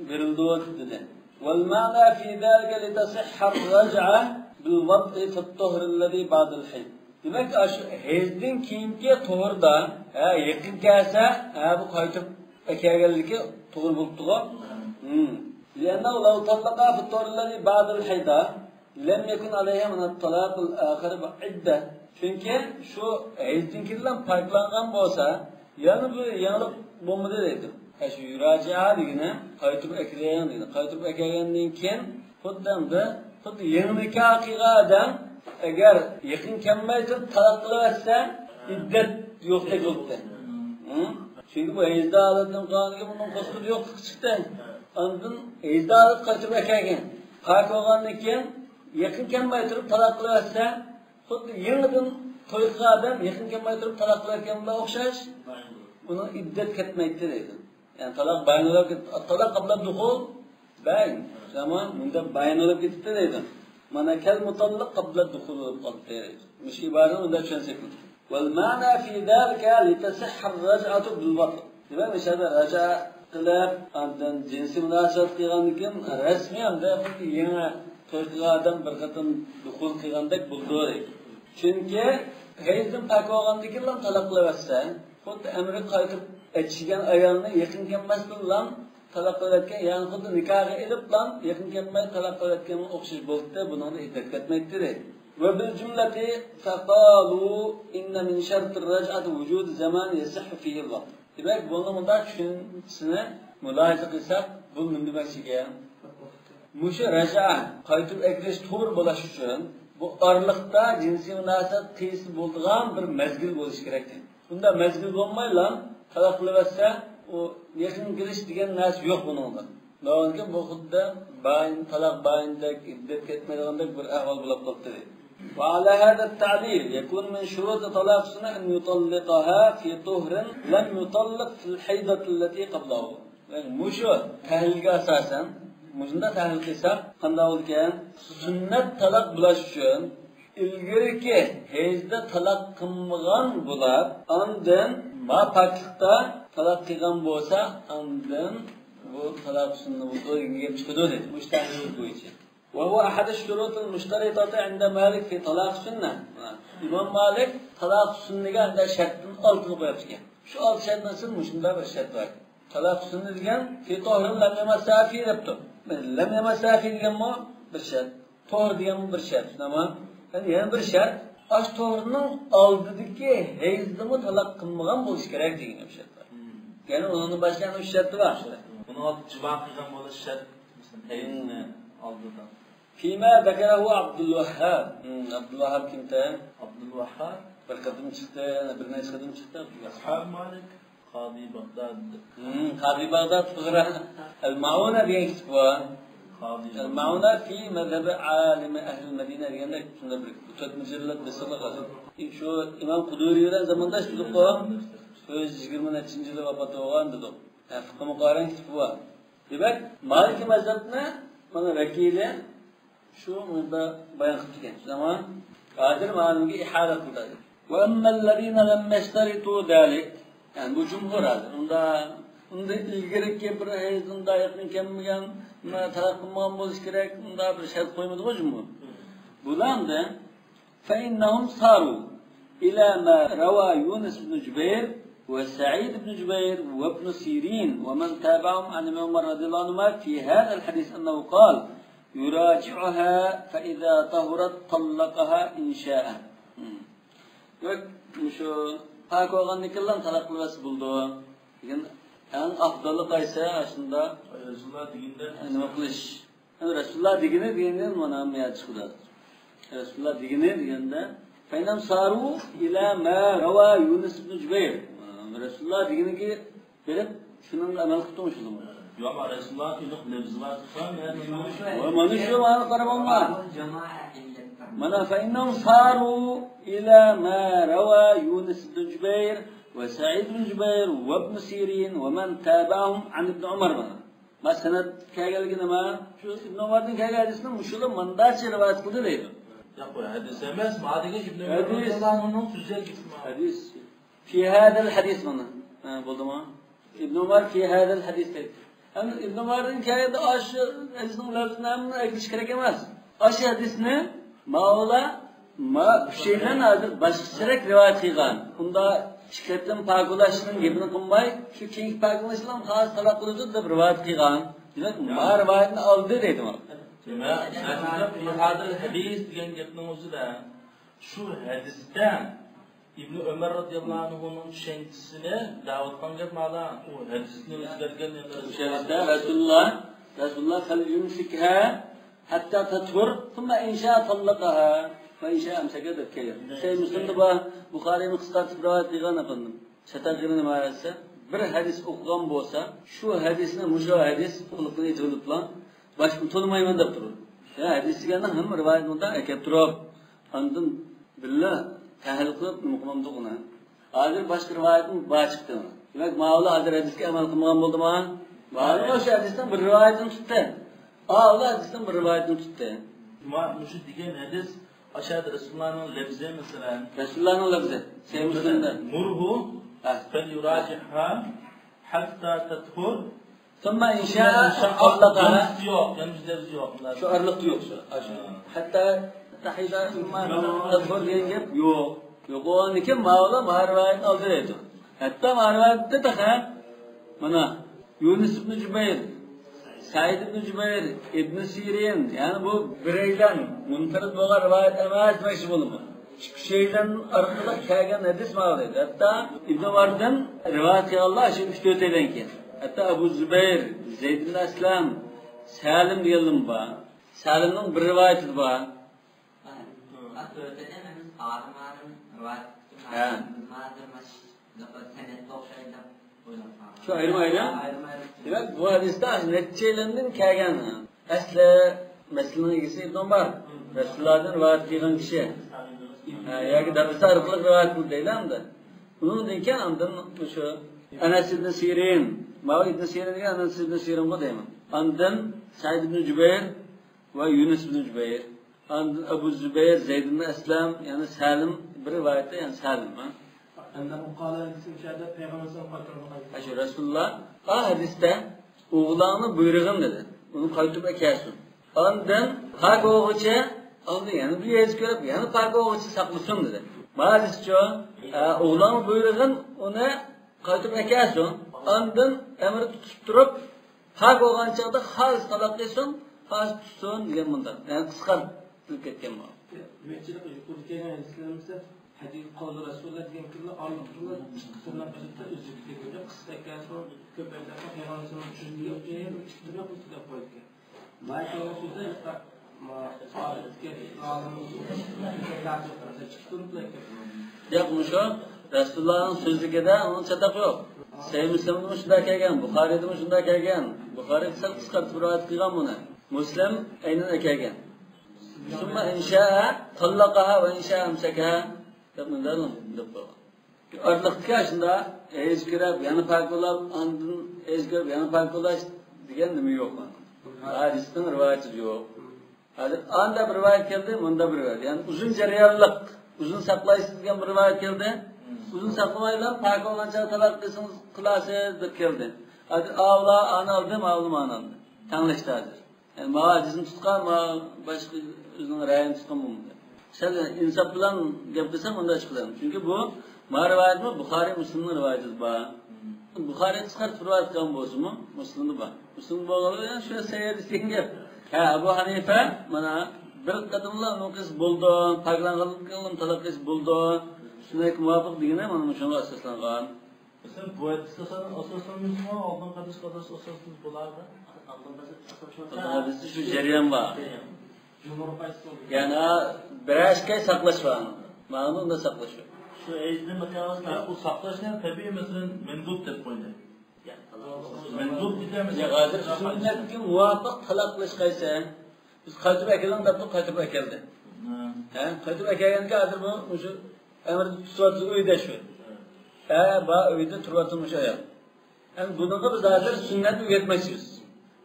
[SPEAKER 1] verildi dedi. وَالْمَعْنَى فِي ذَلْكَ لِتَصِحَّ الرَّجْعَةِ بِالْوَضْءِ فِي الطُّهْرِ الَّذِي بَعْدَ الْحَيْضِ. Demek şu hezden keyinki to'g'rida yaqin kelsa, bu qaytib kelganligi to'g'ri bo'libdi-ku. لأنه لو طلقها في الطهر الذي بعد الحيضة لم يكن عليها من الطلاق الآخر بعدة. Çünkü şu hezdenkinden farklangan bolsa, yani bu yanılıp bulmadı dedi. Şu yuracaha digine qaytib ekleyen dedi. Qaytib ekleyendan keyin xuddi yangi nikah qilgan odam agar yaqin kelmay turib talaq qilaversa, iddat yo'qdek bo'libdi. Çünkü bu hezda holatning qonuniga bundan qo'shilib yo'q chiqdi. Ondan hezda holat qaytib ekan. Farq bo'lgandan keyin yaqin kelmay turib talaq qilaversa, xuddi yangidan to'y qilgan odam yaqin kelmay turib talaq qilayotganga o'xshash. Buni iddat ketmaydi deydi. Yani talaq qabla dukhul bayn. Zaman bunda bayn olib ketdi deydi. Mana kal mutallaq qabla dukhul olib qoldi. Mush ibarani unda tushunsak. Wal ma'na fi zalika litasihha ar-raj'atu bil waqt. Demak, o'shada raja qilib, ondan jinsiy munosabat qilgandan keyin rasmiy hamda yangi to'y qilgan odam bir qatim dukhul qilgandek bo'ldi. Chunki hayzdan pak bo'lgandan keyin ham talaq qilaversa, xuddi amri qaytib aytishgan ayolni yaqin kelmas bilan talaq qilayotgan, ya'ni xuddi nikohga ilib bilan yaqin kelmay talaq qilayotganga o'xshash bo'ldi. Buni iddat ketmaydi deydi. Ve bil cümleti faqalu inna min şertir rac'ati vücud zaman yasihhu fihi al-vaqt. Demek bunu bunda şunsini mülahaza qilsak, bu nima demakchiga? Mushu raja qaytib eklish to'g'ri bo'lishi uchun bu orliqda jinsiy munosabat qilib bo'lgan bir mezgil bo'lishi kerak. Bunda mezgil bo'lmayla talaq qilaversa, o yaqin kelish degan narsa yo'q buningda. Lekin bu xuddi bayn talaq bayndek iddat ketmaydigandek bir ahvol bo'lib qoldi. وعلى هذا التعبير يكون من شروط طلاق السنة أن يطلقها في طهر لم يطلق في الحيضة التي قبله. Yani muşu tahlilga asasen, muşunda tahlil qilsak, qanday bo'lgan? Sunnat talaq bo'lish uchun ilgirki heyzde talak kılmıgan bular, andın ma paklıkta talak kılgan bolsa, andın bu talak sünni bu doğru çıkıdı dedi. Müştahil bu için. Ve bu ahad-ı şurutul müşteritatı inde Malik fi talak sünni. İmam Malik talak sünniga inde şartın altını koyaptı. Şu alt şart nasıl? Şunda bir şart var. Talak sünni degan fi tohrun lam yamasafi debdi. Lam yamasafi degan mu bir şart. Tohr degan bir şart. Tamam. Yani yana bir şart. Aş tohrunun aldidagi heyzdimi talak kılmagan bo'lish kerak degan bir şart var. Yani onun başka bir şartı var.
[SPEAKER 2] Bunu alıp civa kılgan bo'lish şart. Heyizni aldıdan.
[SPEAKER 1] Fima zakarahu Abdülvahhab. Abdülvahhab kimdi?
[SPEAKER 2] Abdülvahhab
[SPEAKER 1] Bir kadın çıktı, bir neçe kadın çıktı.
[SPEAKER 2] Ashab Malik Qadi Baghdad.
[SPEAKER 1] Qadi Baghdad fıkra. El-Mauna diye kitap var. El-Mauna fi mezhebi alimi ehl-i Medine diyende şunda bir tutat mücerrellet besala qazı. Şu İmam Kuduri'den zamanda şu qo'yib 120 yılı vafot olgan dedi. Fıkh muqaran kitabı var. Demek Maliki mezhebine bana vakili şu burada bayan qilib kelgan. Zaman Qadir ma'lumga ihale qildi. Ve emmellezine lem yashtaritu zalik. Yani bu cumhur hazır. Unda ilgirki bir heyzinde yakın kelmegan, taraqqimon bo'lish kerak, unda bir shart qo'ymadi o cumhur. Bularda fa innahum saru ila ma rawa Yunus ibn Jubayr ve Sa'id ibn Jubayr ve ibn Sirin ve men tabi'ahum an Umar radıyallahu anh fi hada el-hadis ennehu qal yuraci'uha fa iza tahurat tallaqaha in sha'a. Yok şu pak olganlıkla talak kılması buldu. Yani en afdalı kaysa aslında
[SPEAKER 2] Resulullah diginde
[SPEAKER 1] nima qilish. Resulullah digini mana maya chiqdi. Resulullah digini deganda faynam saru ila ma rawa Yunus ibn Jubayr. Resulullah diginiga berib shunun amal qilib turishdim.
[SPEAKER 2] Yo'q, Resulullah iliq lafzi var.
[SPEAKER 1] Ve mana shu mana qarab olma. Mana faynam saru ila ma rawa Yunus ibn Jubayr ve Sa'id ibn Jubayr ve ibn Sirin ve men tabi'ahum an ibn Umar. Ma sanad kelganligini ma shu ibn Umarning kelgan hadisini mushula mandachi rivoyat qildi deydi.
[SPEAKER 2] Yo'q, bu hadis emas, ma'diga ibn Umar radhiyallohu anhuning so'zlari ketdi.
[SPEAKER 1] Hadis fi hada al-hadis mana. Bo'ldimi? Ibn Umar fi hada al-hadis deydi. Ama ibn Umarning kelgan aşı hadisning lafzini aytish kerak emas. Aşı hadisni Mavla bu şeyden hazır başkaçarak rivayet qilgan. Unda şirketin pakulaşının gebini qilmay, şu keyingi pakulaşılan xas talab qiluvchi deb rivayet qilgan. Demak, ma rivoyatni oldi deydi mana.
[SPEAKER 2] Demak, fi hadal hadis degan gapning o'zida shu hadisdan Ibn Umar radhiyallohu anhuning tushanchisini da'vat qilgan ma'la u hadisni o'zgargan
[SPEAKER 1] O'sha Rasulullah fal yumsikha hatta tathur thumma insha tallaqaha va insha amsaka deb kelgan. Şey Müslim'de bu Buxariyning qisqartib rivoyat qilgan ekandim. Shatag'ini ma'rasa bir hadis o'qigan bo'lsa, shu hadisni musho hadis qilibni aytiblar. Boshqa to'lmayman deb turur. Ya hadis degandan hamma rivoyatda kelib turib, ondan billah tahlil qilib muqamda qilgan. Hozir boshqa rivoyatni bor chiqdi. Demak, Mavla hozir hadisga amal qilmagan bo'ldimi? Ma'lum o'sha hadisdan bir rivoyatni tutdi. Allah hadisdan bir rivoyatni tutdi.
[SPEAKER 2] Shu degan hadis aşağıda Resulullah'ın lafzı mesela.
[SPEAKER 1] Resulullah'ın lafzı. Şey Müslim'de.
[SPEAKER 2] Murhu fel yuraciha hatta tathur.
[SPEAKER 1] Thumma insha'a allaqaha.
[SPEAKER 2] Yok, yani lafzı yok.
[SPEAKER 1] Şu arlık yok şu. Hatta tahida thumma tathur diyen gap yok. Yok o nikim Mavla rivoyat oldi deydi. Hatta rivoyatda taqa mana Yunus ibn Jubayr, Sa'id ibn Jubayr, ibn Sirin, yani bu bireyden muntarid bo'lgan rivoyat emas demoqchi bo'ldim. Shu şeyden orqali kelgan hadis ma'lum. Hatta Ibn Umardan rivoyat qilganlar shu 3-4 yildan keyin. Hatta Abu Zubayr, Zayd ibn Aslam, Salim deganlar bor. Salimning bir rivoyati bor. Şu ayrım. Demek bu hadiste neticelerinin kelgan. Asli meselenin ilgisi İbn Umar. Resulullah'dan rivayet qilgan kishi. Yoki darsa orqali rivayet qildinglar-da. Bundan keyin ondan shu Anas ibn Sirin, Ma'ud ibn Sirin degan Anas ibn Sirin bu deyman. Ondan Sa'id ibn Jubayr va Yunus ibn Jubayr. Ebu Zübeyir, Zeyd ibn Eslem, yani Salim bir rivayette yani Salim. Şu Resulullah hadiste oğlanı buyurğun dedi. Onu kaytıp ekersin. Ondan pak oğuçı, ondan yani bir yez görüp yani pak oğuçı saklısın dedi. Maalesef oğlanı buyurğun onu kaytıp ekersin. Ondan emri tutup pak oğan çağda haz talaklıysın, haz tutsun diyen bundan. Yani kıskantıp ketken bu.
[SPEAKER 3] Mehçilik yukarı gelen İslam'ımızda hadis kavlu Resulullah diyen kırla anlatırlar. Kısırlar başlıkta özürlükte göre kısıtlarken sonra köpeklerden hayvanısının üçüncü yaptığı çıktı yok üstüne koyduk. Mâkâ sözde işte sağlıkta ağzımızı çıktırıp
[SPEAKER 1] yapmış o. Resulullah'ın sözlükede onun çatak yok. Sahih Müslim'de şunda kelgan, Buxariyda şunda kelgan. Buxariy sal qisqartib rivoyat qilgan buni. Muslim aynan kelgan. Summa insha'a talaqaha va insha'a amsakaha. Bundan deb qo'ygan. Arliqqa shunda ezgirab, yana farqlab, andin ezgirab, yana farqlash degan nima yo'q. Hadisning rivoyati yo'q. Hadi anda bir rivayet keldi, bunda bir rivayet. Yani uzun jarayonlik, uzun saqlash degan bir rivayet keldi. Uzun saklamayla fark olanca talak kılası deb keldi. Hadi avla ana aldım, avlum ana aldım. Tanıştadır. Yani mağazını tutkan, başka özünün rayını tutkan bu. Sen insaf bilan gap qilsam unda chiqaman. Çünkü bu rivayet mi? Buxoriy Muslimning rivayeti bor. Buxoriy chiqarib rivayet qilgan bo'lsa-mu, Muslimda bor. Muslim bo'lganda yani shu sayr senga. Abu Hanifa mana bir qadamla nuqis bo'ldi, paklangan talak qilish bo'ldi. Şunday muvafiq degani mana shunga asoslangan.
[SPEAKER 2] Mesela bu hadisdan asoslanmışsa oldin qadish asoslanmış bo'lardi.
[SPEAKER 1] Hadisda shu jarayon bor. Yani birashga saqlash bor. Ma'no unda saqlash.
[SPEAKER 2] Şu ejdi miqyosda bu saqlashni tabiiy mesela mendub deb qo'ydi. Mendub deymiz.
[SPEAKER 1] Ya hozir sunnatga muvofiq talab qilish qaysi? Biz qaytib akalan deb qaytib akaldi. Qaytib akalganda hozir bu o'sha emri tutyapti uyda shu. Ba uyda turvatmış ayol. Yani bununla biz hozir sunnat o'rgatmaymiz.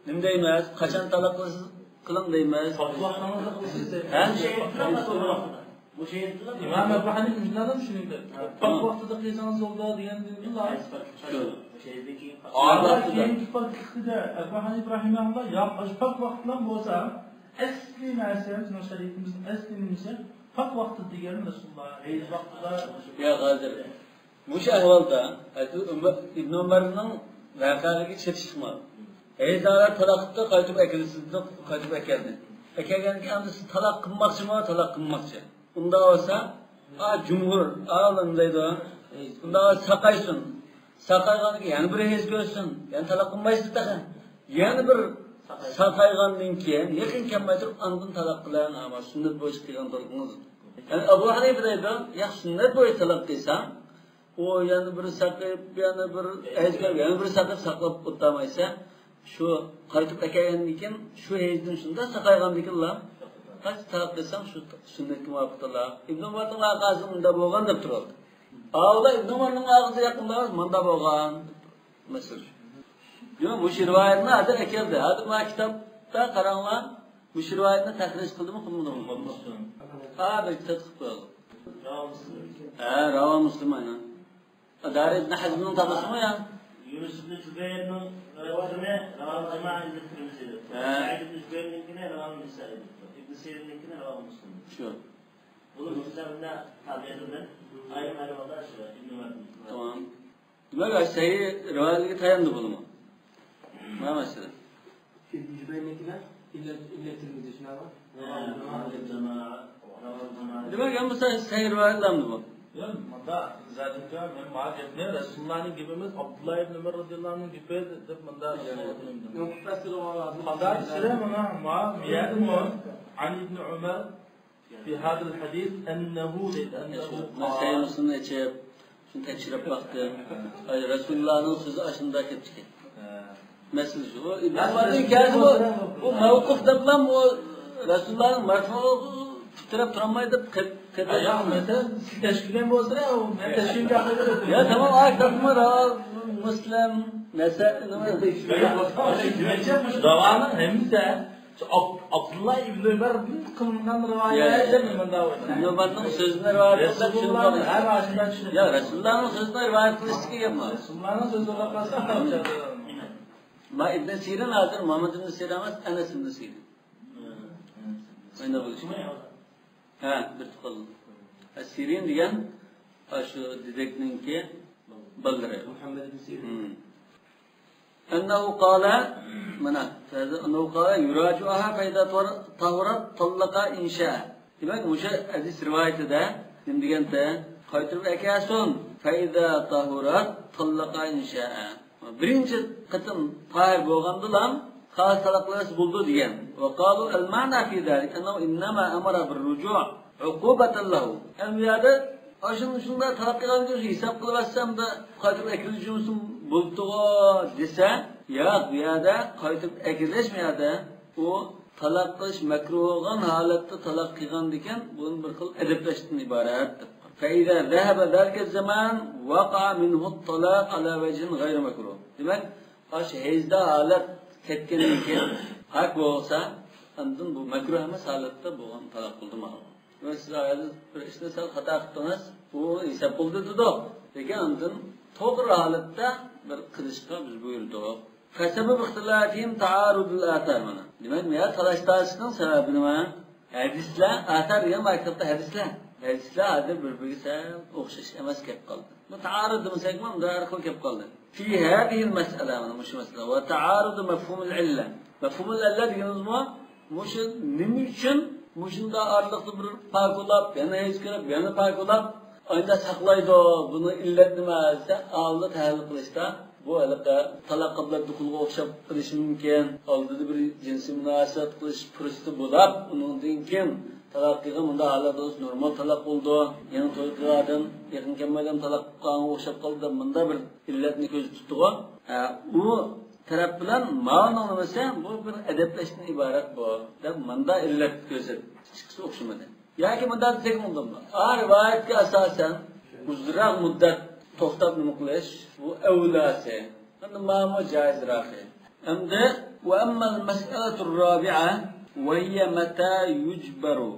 [SPEAKER 1] Nima deymiz? Qachon talab qiling deymiz.
[SPEAKER 2] Vaqtlarni qilasiz. Bu şey İmam Ebu Hanife müjdadan shuningdek. Pak vaqtida qilsangiz bo'ldi degan dinlar. Shu şeydeki keyingi fakihda Ebu Hanife rahimahullah ya pak vaqtlar bo'lsa asli narsamiz shariatimizning asli nimasi pak vaqti degan Rasulullah hayz vaqtida
[SPEAKER 1] ya hozir bu ahvolda İbn Umarning voqealigi chetishmadi. Hayzalar talaqqa qaytib akilsizlik qaytib akeldi. Akelganki endi siz talaq qilmoqchimi, talaq qilmoqchi. Unda olsa, jumhur olim deydi. Unda saqaysin. Saqayganki yana bir hez ko'rsin. Yani talaq qilmaysiz da. Yana bir saqaygandan keyin yaqin kelmay turib andin talaq qilan, ama sunnat bo'yicha qilgan talaqingiz. Yani Abu Hanifa deydi, ya sunnat bo'yicha talaq qilsam, o yana bir saqayib, yana bir hezga, yana bir saqlab o'tmaysa, şu qaytib akelgandan keyin shu hezdan shunda saqaygandikinlar kaç talab qilsam shu sunnatga muvofiqlar. Ibn Umarning vaqasi unda bo'lgan deb turadi. Avla Ibn Umarning vaqasi yaqinlar menda bo'lgan. Misol. Yo bu rivoyatni hozir keldi. Hozir bu kitobda qaranglar, bu rivoyatni tahrij qildimi, qilmadimi? Bir tadqiq qildi. Rawa Muslim aynan. Adar ibn Hazmning tabasimi ya?
[SPEAKER 2] Yunus ibn Jubayr'nin rivayetine Ravan Cema'a izlettirmişti. Sa'id ibn Jubayr'ninkine Ravan Nisa'ydı. İbn Sirin'inkine Ravan Muslim.
[SPEAKER 1] Şu.
[SPEAKER 2] Bunun üzerinde tabi edilen ayrı var şu İbn Umar'ın.
[SPEAKER 1] Tamam. Demek sahih rivayetine tayandı bunu mu? Ne mesela?
[SPEAKER 3] İbn Jubayr'ninkine illettirmişti şuna bak.
[SPEAKER 2] Ravan Cema'a.
[SPEAKER 1] Demek yani bu sahih rivayetler mi bu?
[SPEAKER 2] Ya, manda zaten ben mağaziyetine Resulullah'ın gibimiz Abdullah ibn Ömer radıyallahu anh'ın gibi de manda
[SPEAKER 3] Yok fasıl olan
[SPEAKER 2] Hadar selam ma miyadım o an ibn Ömer fi hadal hadis ennehu
[SPEAKER 1] Sahih Müslim'de içip şunu tekşirip baktı. Resulullah'ın sözü aşında ketki. Mesela şu İbn Ömer'in hikayesi bu mevkuf denilen bu Resulullah'ın marfu tutup turamaydı.
[SPEAKER 2] Ya mesela teşkilen bozdur ya, ben teşkil yapıyorum.
[SPEAKER 1] Ya tamam arkadaşım Müslim, mesela
[SPEAKER 2] Davanın hem de Abdullah ibn Ömer kılından rivayet edemiyorum da oyda.
[SPEAKER 1] İbn Ömer'in sözüne rivayet
[SPEAKER 2] Resulullah'ın her başından düşünüyorum.
[SPEAKER 1] Ya Resulullah'ın sözüne rivayet kılıştık yapma.
[SPEAKER 2] Resulullah'ın sözüne bakarsan da
[SPEAKER 1] Ma İbn Sirin hazır Muhammed ibn Sirin emas Enes ibn Sirin. Aynen bu işte. Ha, bir tıkalım. Sirin diyen şu dedekninki baldırı.
[SPEAKER 3] Muhammed ibn Sirin.
[SPEAKER 1] أنه قال أنه قال يراجعها فإذا طهرت طلق إن شاء. Demek bu hadis rivayetinde demdigende qaytırıp akasun فإذا طهرت طلق إن شاء. Birinci qıtım tahir bo'lgandilar xas talaqlas buldu degan. Ve qalu al-ma'na fi zalik annahu innama amara bir-ruju' uqubatan lahu. Amyada shunda talaq qilgan hisob qilib da qaytırıp akilishimiz bulduğu dese ya bu yerde qaytib akilishmaydi. O talaq qilish makruh bo'lgan holatda talaq qilgan ekan, buni bir xil adablashdan iborat. فإذا ذهب ذلك الزمان وقع منه الطلاق على وجه غير مكروه. Demek aş hezda halat ketkendan keyin haq bo'lsa, undan bu makruh emas holatda bo'lgan talaq bo'ldi ma'lum. Ve siz ayada bir ishni sal xato qildingiz, bu hisob bo'ldi dedi. Lekin undan to'g'ri holatda bir qilishga biz buyurdik. Fasabab ixtilafihim ta'arudul athar mana. Demak, men talashtirishning sababi nima? Hadislar, athar degan maktabda hadislar. Hadislar hadi bir-biriga o'xshash emas kelib qoldi. Bu ta'arud desak ham unda har xil kelib qoldi. Fi hadhihi al-mas'ala mana shu masala va ta'arud mafhum al-illa. Mafhum al-illa deganimizmi? Mushu nima uchun mushunda orliqni bir farqlab, yana hech kirib, yana farqlab ayda saqlaydi. Buni illat nima desa, avval tahlil qilishda bu albatta talaq qilib duxulga o'xshab qilish mumkin. Oldida bir jinsiy munosabat qilish fursati bo'lib, undan keyin talaq qilgan bunda holat normal talaq bo'ldi. Yana to'y qilgan, yaqin kelmagan talaqqa o'xshab qoldi. Bunda bir illatni ko'z tutdi. U taraf bilan ma'no nimasi? Bu bir adablashdan iborat bu. Deb manda illat ko'rsat. Chiqsa o'xshamadi. Yoki bunda desak bo'ldimi? Rivoyatga asosan uzroq muddat to'xtab nima qilish bu avlasi. Endi ma'mo joizroq. Endi va amma al-mas'alatu ar-rabi'a va hiya mata yujbaru.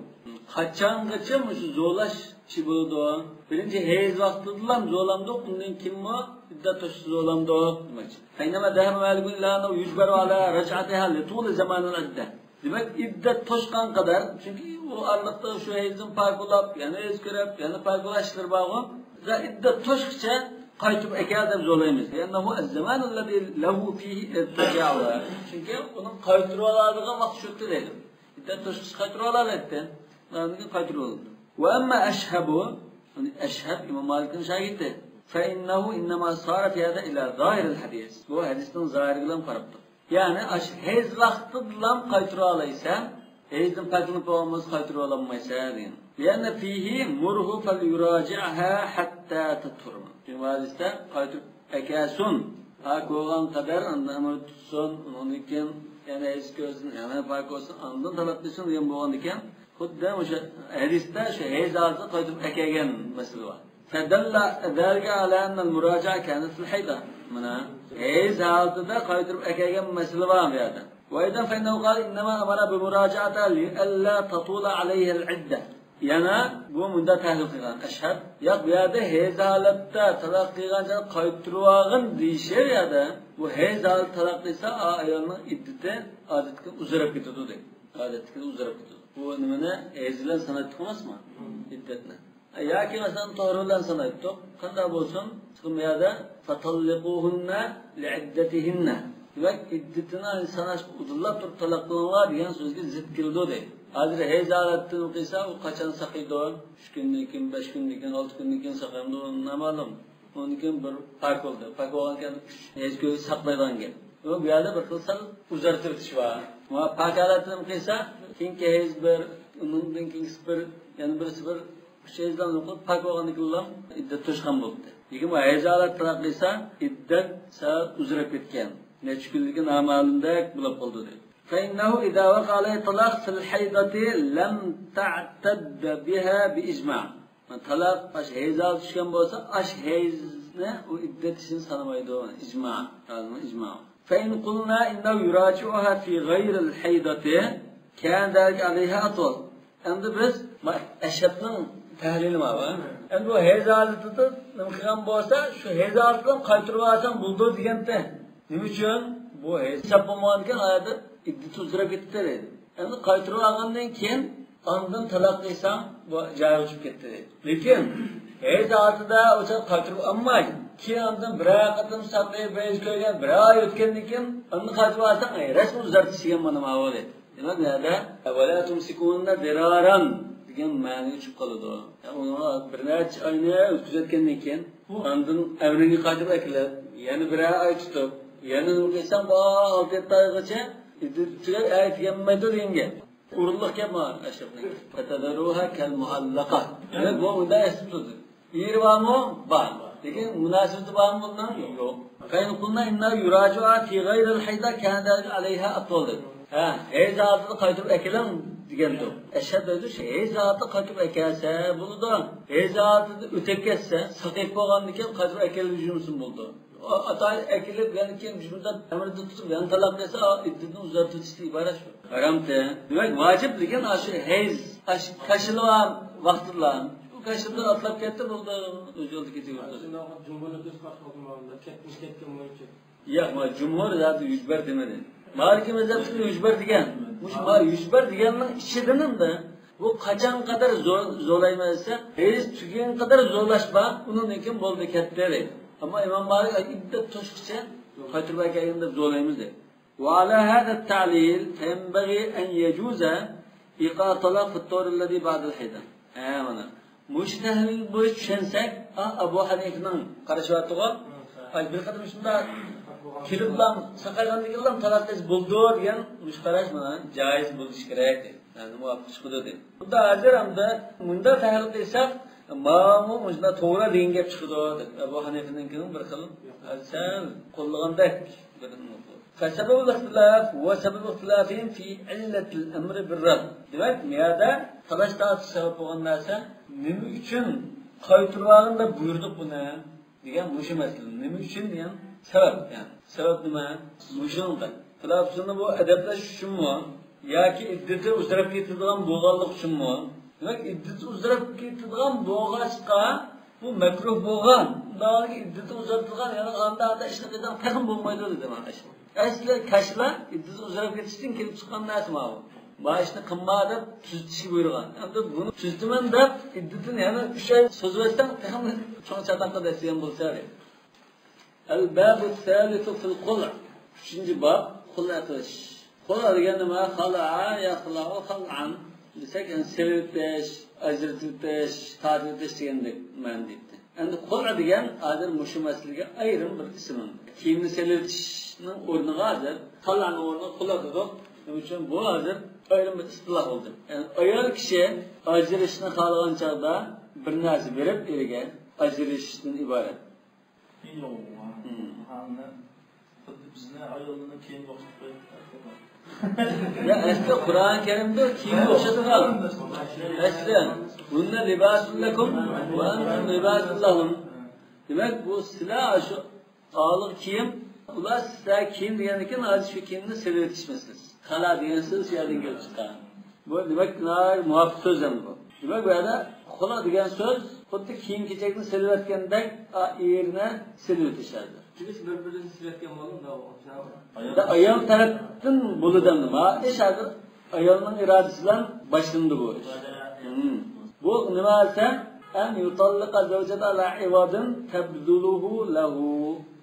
[SPEAKER 1] Qachongacha shu zo'lash chi bo'ldi? Birinchi hayz vaqtida zo'lamdi, undan kimmi iddat to'sh zo'lamdi demoqchi. Aynama dahma malikun ilanu yujbaru ala raj'atiha li tul zaman al-idda. Demak, iddat to'shgan qadar, chunki u arliqda shu hayzdan farqlab, yana ezkirib, yana farqlashlar bog'i, va iddat to'shqcha qaytib akal deb zo'laymiz. Ya'ni az-zaman allazi lahu fihi irtija'a. Chunki uni qaytirib oladigan vaqt shu deydi. Iddat to'shqcha qaytirib oladi. Naniga qaytirib oladi. Va amma ashhabu, yani ashhab Imom Malikning shogirdi. Fa innahu innama sara fi hada ila zahir al-hadis. Bu hadisning zahiri bilan qarabdi. Yani hayz vaqti bilan qaytira olaysan, hayzdan paqinib olmaz qaytira olmaysan degan. Yani fihi murhu fal yuraji'ha hatta taturma. Bu hadisda qaytirib akasun, ha ko'rgan qadar undan tutsin, undan keyin yana hayz ko'rsin, yana paqosin, undan talab qilsin degan bo'lgan ekan, xuddi o'sha hadisda shu hayz vaqti qaytirib akagan masala bor. فدل ذلك على أن المراجعة كانت في الحيضة. منا هيز هذا قايدرب أكيد مسألة هذا. وأيضا فإنه قال إنما أمر بمراجعة لئلا تطول عليه العدة. يعني bu munda tahlil qilgan ashhab yo'q bu yerda hayz holatda talaq qilgan qaytiruvag'in deyishar yerda bu hayz holat talaq qilsa ayolning iddati odatga uzrab ketadi deydi. Odatga uzrab ketadi. Bu nimani hayz bilan sanat qilmasmi? Iddatni. Yoki masalan to'g'ri bilan sanaydi. Qanday bo'lsin? Chiqmayada fatalliquhunna li'iddatihinna. Demak, iddatini sanash udullab turib talaq qilinglar degan so'zga zid keldi deydi. Hozir hayz holatini qilsa, u qachon saqiydi? 3 kundan keyin, 5 kundan keyin, 6 kundan keyin saqaydi, noma'lum. Undan keyin bir farq bo'ldi. Farq bo'lgan hayz ko'y saqlaydigan gap. Bu yerda bir xil sal uzartirish bor. Va farq holatini qilsa, keyingi hayz bir, undan keyin bir, yana birisi bir şeyden okup pak olanı kullan iddet toşkan buldu. Lekin bu hayzalat talaq qilsa iddet saat uzrab ketgan. Necha kunlik amalında bulib qoldi dedi. Fa innahu idza waqa alayhi talaq fil haydati lam ta'tad biha bi ijma'. Talaq ash hayzal tushgan bo'lsa, ash hayzni u iddet için sanamaydi o ijma'. Yani ijma'. فإن قلنا إنه يراجعها في غير الحيضة كان ذلك عليها أطول. Endi biz ashadning tahlili var. Endi bu hezalida nima qilgan bo'lsa, shu hezaldan qaytirib olsam bo'ldi deganda. Nima uchun? Bu hesab bo'lmagan oyada iddat uzrab ketdi dedi. Endi qaytirib olgandan keyin ondan taloq qilsam bu joyi o'chib ketdi dedi. Lekin hezalida o'sha qaytirib olmaydi. Keyin ondan bir qatim saqlayib beyiz ko'ygan bir oy o'tgandan keyin uni qaytirib olsam, rasm uzartishgan mana ma'lum dedi. Demek nerede? وَلَا تُمْسِكُونَ دِرَارًا degan ma'noga tushib qoladi. Uni bir necha oyni o'tkazayotgandan keyin ondan amriga qaytirib akilib, yana bir oy tutib, yana nima qilsam, 6-7 oygacha iddatga aytganmaydi degan. Urunliq gap bor ashobning. Fatadaruha kal muallaqa. Yani bu unda esibdi. Yeri bormi? Bor. Lekin munosabati bormi bundan? Yo'q. Qayn qulna inna yuraji'a fi ghayri al-hayda kana alayha atwal. Heyzatını qaytırıp ekelim degende. Eşhad dedi şey heyzatı qaytırıp ekelse buldu. Heyzatını ötekesse sakayıp bolgandan keyin qaytırıp ekelib jumsun buldu. Atay ekilib yani keyin jumdan emri tutup yan talab desa iddetini uzartishni ibarat shu. Haramte. Demek vacip degan aşı heyz kaşılıgan vaqtlar. Bu kaşılıklar atlab ketdi buldu. Öz yolda ketiyordu. Yo'q, jumhur zati yuzbar demadi. Maliki mezhebinde yüzber diyen, bu yüzber diyenin içidenin de bu kaçan kadar zorlaymaysa, reis tüken kadar zorlaşma, onun için bol beketleri. Ama İmam Malik iddet toşkıça, Fatırba kayında zorlayımız de. Ve ala hâda ta'lil, fenbagi en yecuze, iqa talak fıttorillezi ba'dil haydan. Bana. Müştehil bu iş düşünsek, Abu Hanife'nin karışıvatığı, bir kadın üstünde, Kiliblam saqaygandigilam talaqqiz buldu degan mushkarash mana joiz bo'lishi kerak dedi. Yani muvaffaq chiqdi dedi. Bunda hozir hamda bunda tahlil qilsak, ma'mu mujna to'g'ri degan gap chiqdi dedi. Abu Hanifa'ningkin bir xil sen qo'llagandek dedim. فسبب الاختلاف وسبب اختلافهم في علة الأمر بالرد. Demek miyada talashtaat sebep bo'lgan narsa nima uchun qaytirganida buyurdik buni degan mush masala. Nima uchun degan sebep yani. Sebep nima? Muşunda. Tilafsını bu edepleş şunmu? Ya ki iddeti uzarıp getirdiğin boğallık şunmu? Demek iddeti uzarıp getirdiğin boğaçka bu mekruh boğan. Daha ki iddeti uzartılan yani anda işine kadar takım bulmaydı dedim arkadaşlar. Aslında kaşla iddeti uzarıp getirsin kelip çıkan nasıl mı bu? Bağışını kımmadı tüztüşü buyurgan. Yani bunu tüzdümen de iddetin yani 3 ay söz versen takım çok çatakta desteyen bulsa diye. El-bâb-ı thâlitu fil-qul'. Üçüncü bab, kul' kılış. Kul' degeni nima? Khala'a yaqla'u khal'an. Desek, yani sevilteş, ajrıtilteş, tatilteş degandek ma'no deydi. Endi kul' degen hozir mushu masalaga ayrim bir ism. Kiyimni seviltishning o'rniga hozir khal'ani o'rniga kul' dedik. Shuning uchun bu hozir ayrim bir istiloh bo'ldi. Yani ayol kishi ajrashishni xohlagan chog'da bir narsa berib eriga ajrashishdan iborat.
[SPEAKER 2] Bizne ayolunu keyin boqib
[SPEAKER 1] Ya aslida Qur'on Karimda kiyim o'xshatgan. Aslida bunna libasul lakum va antum libasul lahum. Demak bu sizlar shu oliq kiyim, ular sizlar kiyim degandan hozir shu kiyimni sevitishmasiz. Xala degan so'z shu yerdan kelib chiqqan. Bu demak muvofiq so'z ham bu. Demak bu yerda xula degan so'z xuddi kiyim kechakni silvatgandek erni silvatishadi.
[SPEAKER 3] Çünkü birbirini siletken malum
[SPEAKER 1] da ayol tarafdan bo'lidan nima? Hozir ayolning irodasidan boshlandi bu ish. Bu nima esa an yutalliqa zawjata ala iwadin tabduluhu lahu.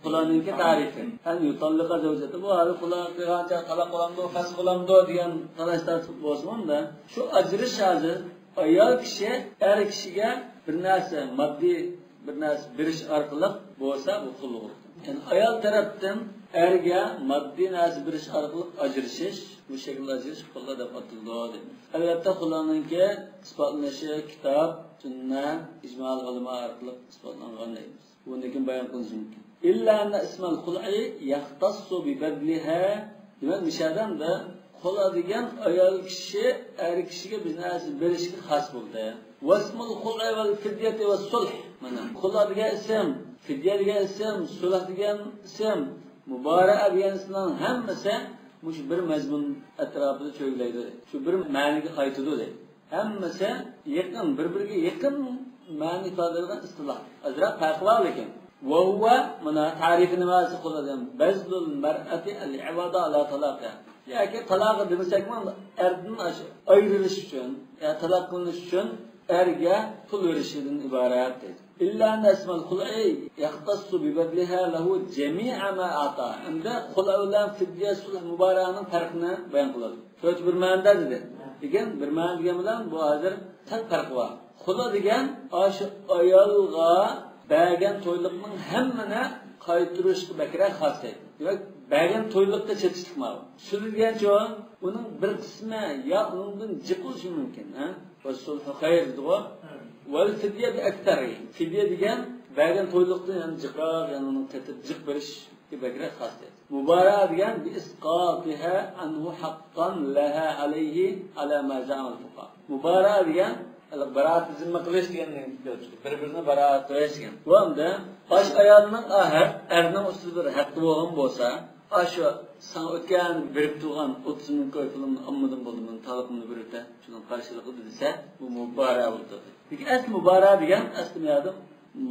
[SPEAKER 1] Quloninki tarifi. An yutalliqa zawjata bu hali quloq qilgancha talaq qilamdi, fas qilamdi degan talashlar bo'lsa-da, shu ajrish hozir ayol kishi er kishiga bir narsa moddiy bir narsa berish orqali bo'lsa bu xulq. Yani ayol tarafdan erga moddiy narsa berish orqali ajrishish, bu shaklda ajrish qo'lda deb atildi. Albatta xuloninki isbotlanishi kitob, sunnat, ijmo' ulamo orqali isbotlangan deymiz. Buni kim bayon qilish mumkin? Illa anna ismal khul'i yaxtassu bi badliha. Demak, mishadan da xula degan ayol kishi er kishiga bir narsa berishga xos bo'ldi. Wasmul khul'i wal fidyati was sulh. Mana xula degan ism, fidya degan ism, sulh degan ism Muboraa deganisining hammasi mush bir mazmun atrofida cho'glaydi. Shu bir ma'niga qaytadi deydi. Hammasi yaqin, bir-biriga yaqin ma'ni ifodalaydigan istiloh. Azroq farqi bor lekin. Va huwa mana ta'rifini nimasi qiladi? Bazlul mar'ati al-'ibada ala talaqa. Yoki taloq demasakmi, erdan ayrilish uchun, ya taloq qilinish uchun erga pul berishidan iborat deydi. İlla nesmel khul'i yahtassu bi badliha lahu jami'a ma ata. Unda khul'a bilan fidya sulh muboraning farqini bayon qiladi. So'z bir ma'noda dedi. Degan bir ma'no degan bilan bu hozir tan farqi bor. Khul'a degan o'sha ayolga bergan to'yliqning hammani qaytirishga bakra xos deydi. Demak, bergan to'yliqda chetishlik ma'lum. Shu degancha uning bir qismi yo undan jiqilishi mumkin, ha? Va sulh xayr duo. Vel fidye bir aktari. Fidye degan bergan to'yliqda yani jiqroq, yani uni tetib jiq berish bakra xos deydi. Muboraa degan bi isqatiha anhu haqqan laha alayhi ala ma za'ama al-fuqaha. Muboraa degan baraat zimma qilish deganni bir-birini baraat qilish degan. Bu hamda osh ayolning erning ustida bir haqqi bo'lgan bo'lsa, shu san o'tgan berib turgan 30 ming ko'y pulni ammadan bo'ldim, talabimni beribdi. Shundan qarshiligi desa, bu muboraa bo'ldi. Lekin asli muboraa degan asli niyadim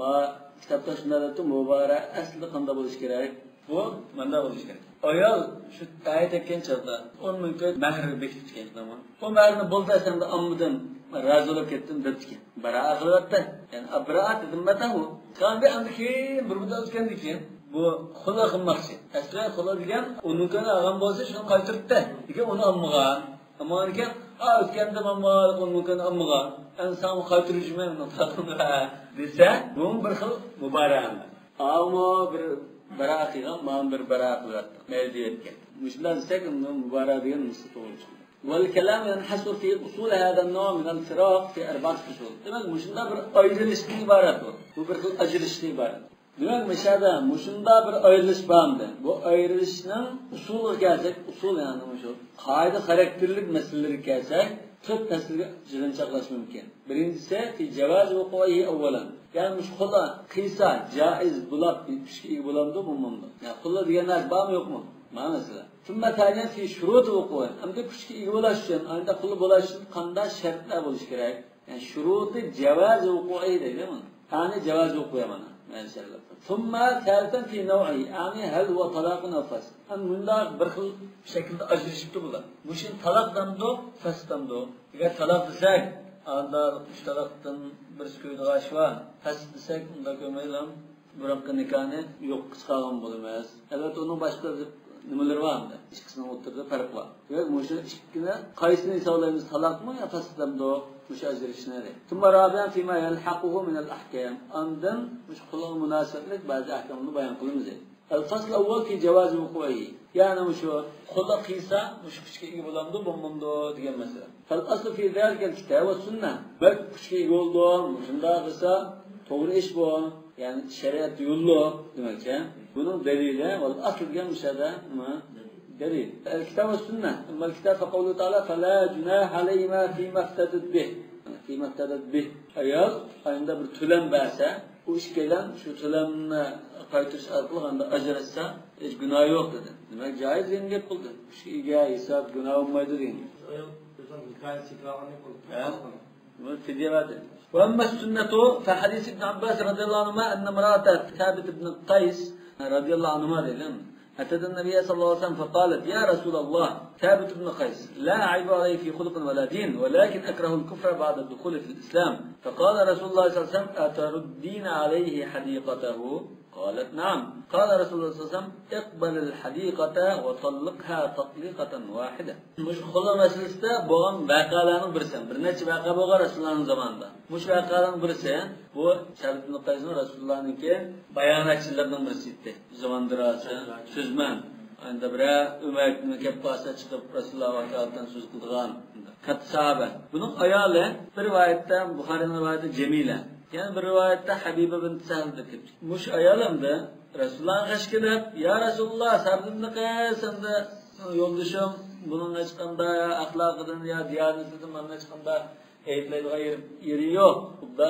[SPEAKER 1] ma kitobda shunday muboraa asli qanday bo'lish kerak? Bu manda bo'lish kerak. Ayol shu ayet etgan chog'da 10 ming ko'y mehr bekitgan tamam. Bu mehrni bo'ldasan da ammadan razı olup kettim debdikin. Baraat qilyapti. Yani baraat dedim bu. Qanday andiki bir muddat o'tgandan keyin bu xula qilmoqchi. Asli xula degan unikini olgan bo'lsa shuni qaytiribdi. Lekin uni olmagan. Ammo ekan, o'tganda mammal unikini olmagan. Inson qaytirishmay uni taqinda desa, bu bir xil muboraa. Ammo bir baraat qilgan, men bir baraat qilyapti. Mevdiyatga. Mushlar desak, muboraa degan misli to'g'ri. والكلام ينحصر في أصول هذا النوع من الفراق في 4 فصول. demek muşunda bir ayrılıştan ibaret bu. Bu bir ajrılıştan ibaret. Demek mesela muşunda bir ayrılış bağımdı. Bu ayrılışın usulü gelsek, usul yani şu kaide karakterlik meseleleri gelsek, çok mesele cırınçaklaş mümkün. Birincisi fi cevaz vuku'i evvelen. Yani şu kula kıysa, caiz, bulak, bir şey bulamdı bu mumdu. Yani kula diyenler bağım yok mu? Mesela. Thumma thaniyan fi shurut wuqu'. Amda kuchga ega bo'lish uchun, anda qul bo'lish uchun qanday shartlar bo'lish kerak? Yani shuruti javoz wuqu'i deydimi? Ya'ni javoz wuqu'i mana. Masallan. Thumma thalithan fi naw'i. Ya'ni hal huwa talaqun aw fasl. Bunda bir xil shaklda ajrashibdi bular. Bu shin talaqdanmi, fasdanmi? Agar talaq desak, anda talaqdan bir ko'ydi g'ashva, fasl desak, unda ko'maylam buraqqa nikahni yo'q qilgan bo'lmas. Albatta uning boshqa nimalar var mı? İkisinin oturduğu fark var. Demek muşa ikisine kaysını hesaplayımız talak mı ya fasıdamda o muşa ajrışına de. Tümma rabiyan fîmâ yelhaquhu minel ahkâm. Andan muş kulağın münasebetlik bazı ahkamını bayan kılımız edin. El-fasl evvel fi cevazi vuku'i. Yani muşu kula kıysa muş kuşki iyi bulandı bulundu diyen mesela. Fel-aslı fi zâlikel kitâb ve sünneh. Bak kuşki iyi oldu, muşunda kısa doğru iş bu. Yani şeriat yollu demek ki. Bunun delili vel asl gelmişede ama delil. El-kitab ve sünnet. Ama el-kitab fe kavlu ta'ala فَلَا جُنَاهَ عَلَيْهِمَا فِي مَفْتَدَدْ بِهِ. فِي مَفْتَدَدْ بِهِ. Ayol ayında bir tülen verse, bu iş gelen şu tülenine qaytırış arqılığında ajrashsa hiç günah yok dedi. Demek caiz degan gap bo'ldi. Shu ega hisob günah olmaydi degan.
[SPEAKER 3] Ayol o'zini nikah chiqargani bo'ldi.
[SPEAKER 1] Bu fidye verdi. وأما السنة فحديث ابن عباس رضي الله عنهما أن امرأة ثابت بن قيس رضي الله عنهما أتت النبي صلى الله عليه وسلم فقالت يا رسول الله ثابت بن قيس لا أعيب عليه في خلق ولا دين ولكن أكره الكفر بعد الدخول في الإسلام فقال رسول الله صلى الله عليه وسلم أتردين عليه حديقته قالت نعم قال رسول الله صلى الله عليه وسلم اقبل الحديقة وطلقها تطليقة واحدة مش خلا مسلسته بوغان واقعلارning birisi bir necha vaqa bo'lgan Rasulullohning zamonida mush vaaqalarning birisi bu Shabit ibn Qaysning Rasulullohniki bayonotchilaridan birisi edi zamondirasi so'zman anda bir Umar ibn Kabbas'a chiqib Rasululloh vaaqalardan so'z qilgan katta sahoba buning ayoli bir rivoyatda Buxoriyning rivoyati Jamila yani bir rivayette Habibe bint Sahl deb keldi. Mush ayolimda Rasulullohga g'ish kelib, "Ya Rasululloh, sabrimni qilsanda yo'ldashim, buning hech qanday axloqidan yo diyonatidan mana hech qanday aytlaydigan yeri yo'q.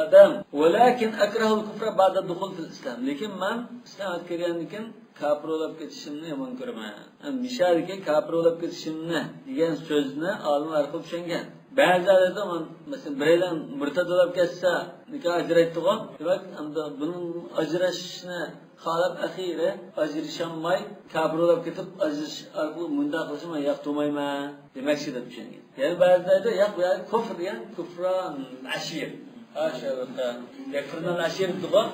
[SPEAKER 1] Adam. Walakin akrahul kufra ba'da dukhul fil islam. Lekin men islomga kirgandan keyin kafir bo'lib ketishimni yomon ko'raman. Mishalga kafir bo'lib ketishimni degan so'zni olimlar qilib tushungan. Ba'zilarda masalan biraydan murtad bo'lib ketsa nikoh ajratdigan. Demak, endi buning ajrashishni xalab axiri ajrishamay kafir bo'lib ketib ajrish arqali munda qilishim yoqtirmayman demoqchi deb tushungan. Ya'ni ba'zilarda yo'q, bu kufr degan kufran ashir. Aşağıda yakından aşırı duvar.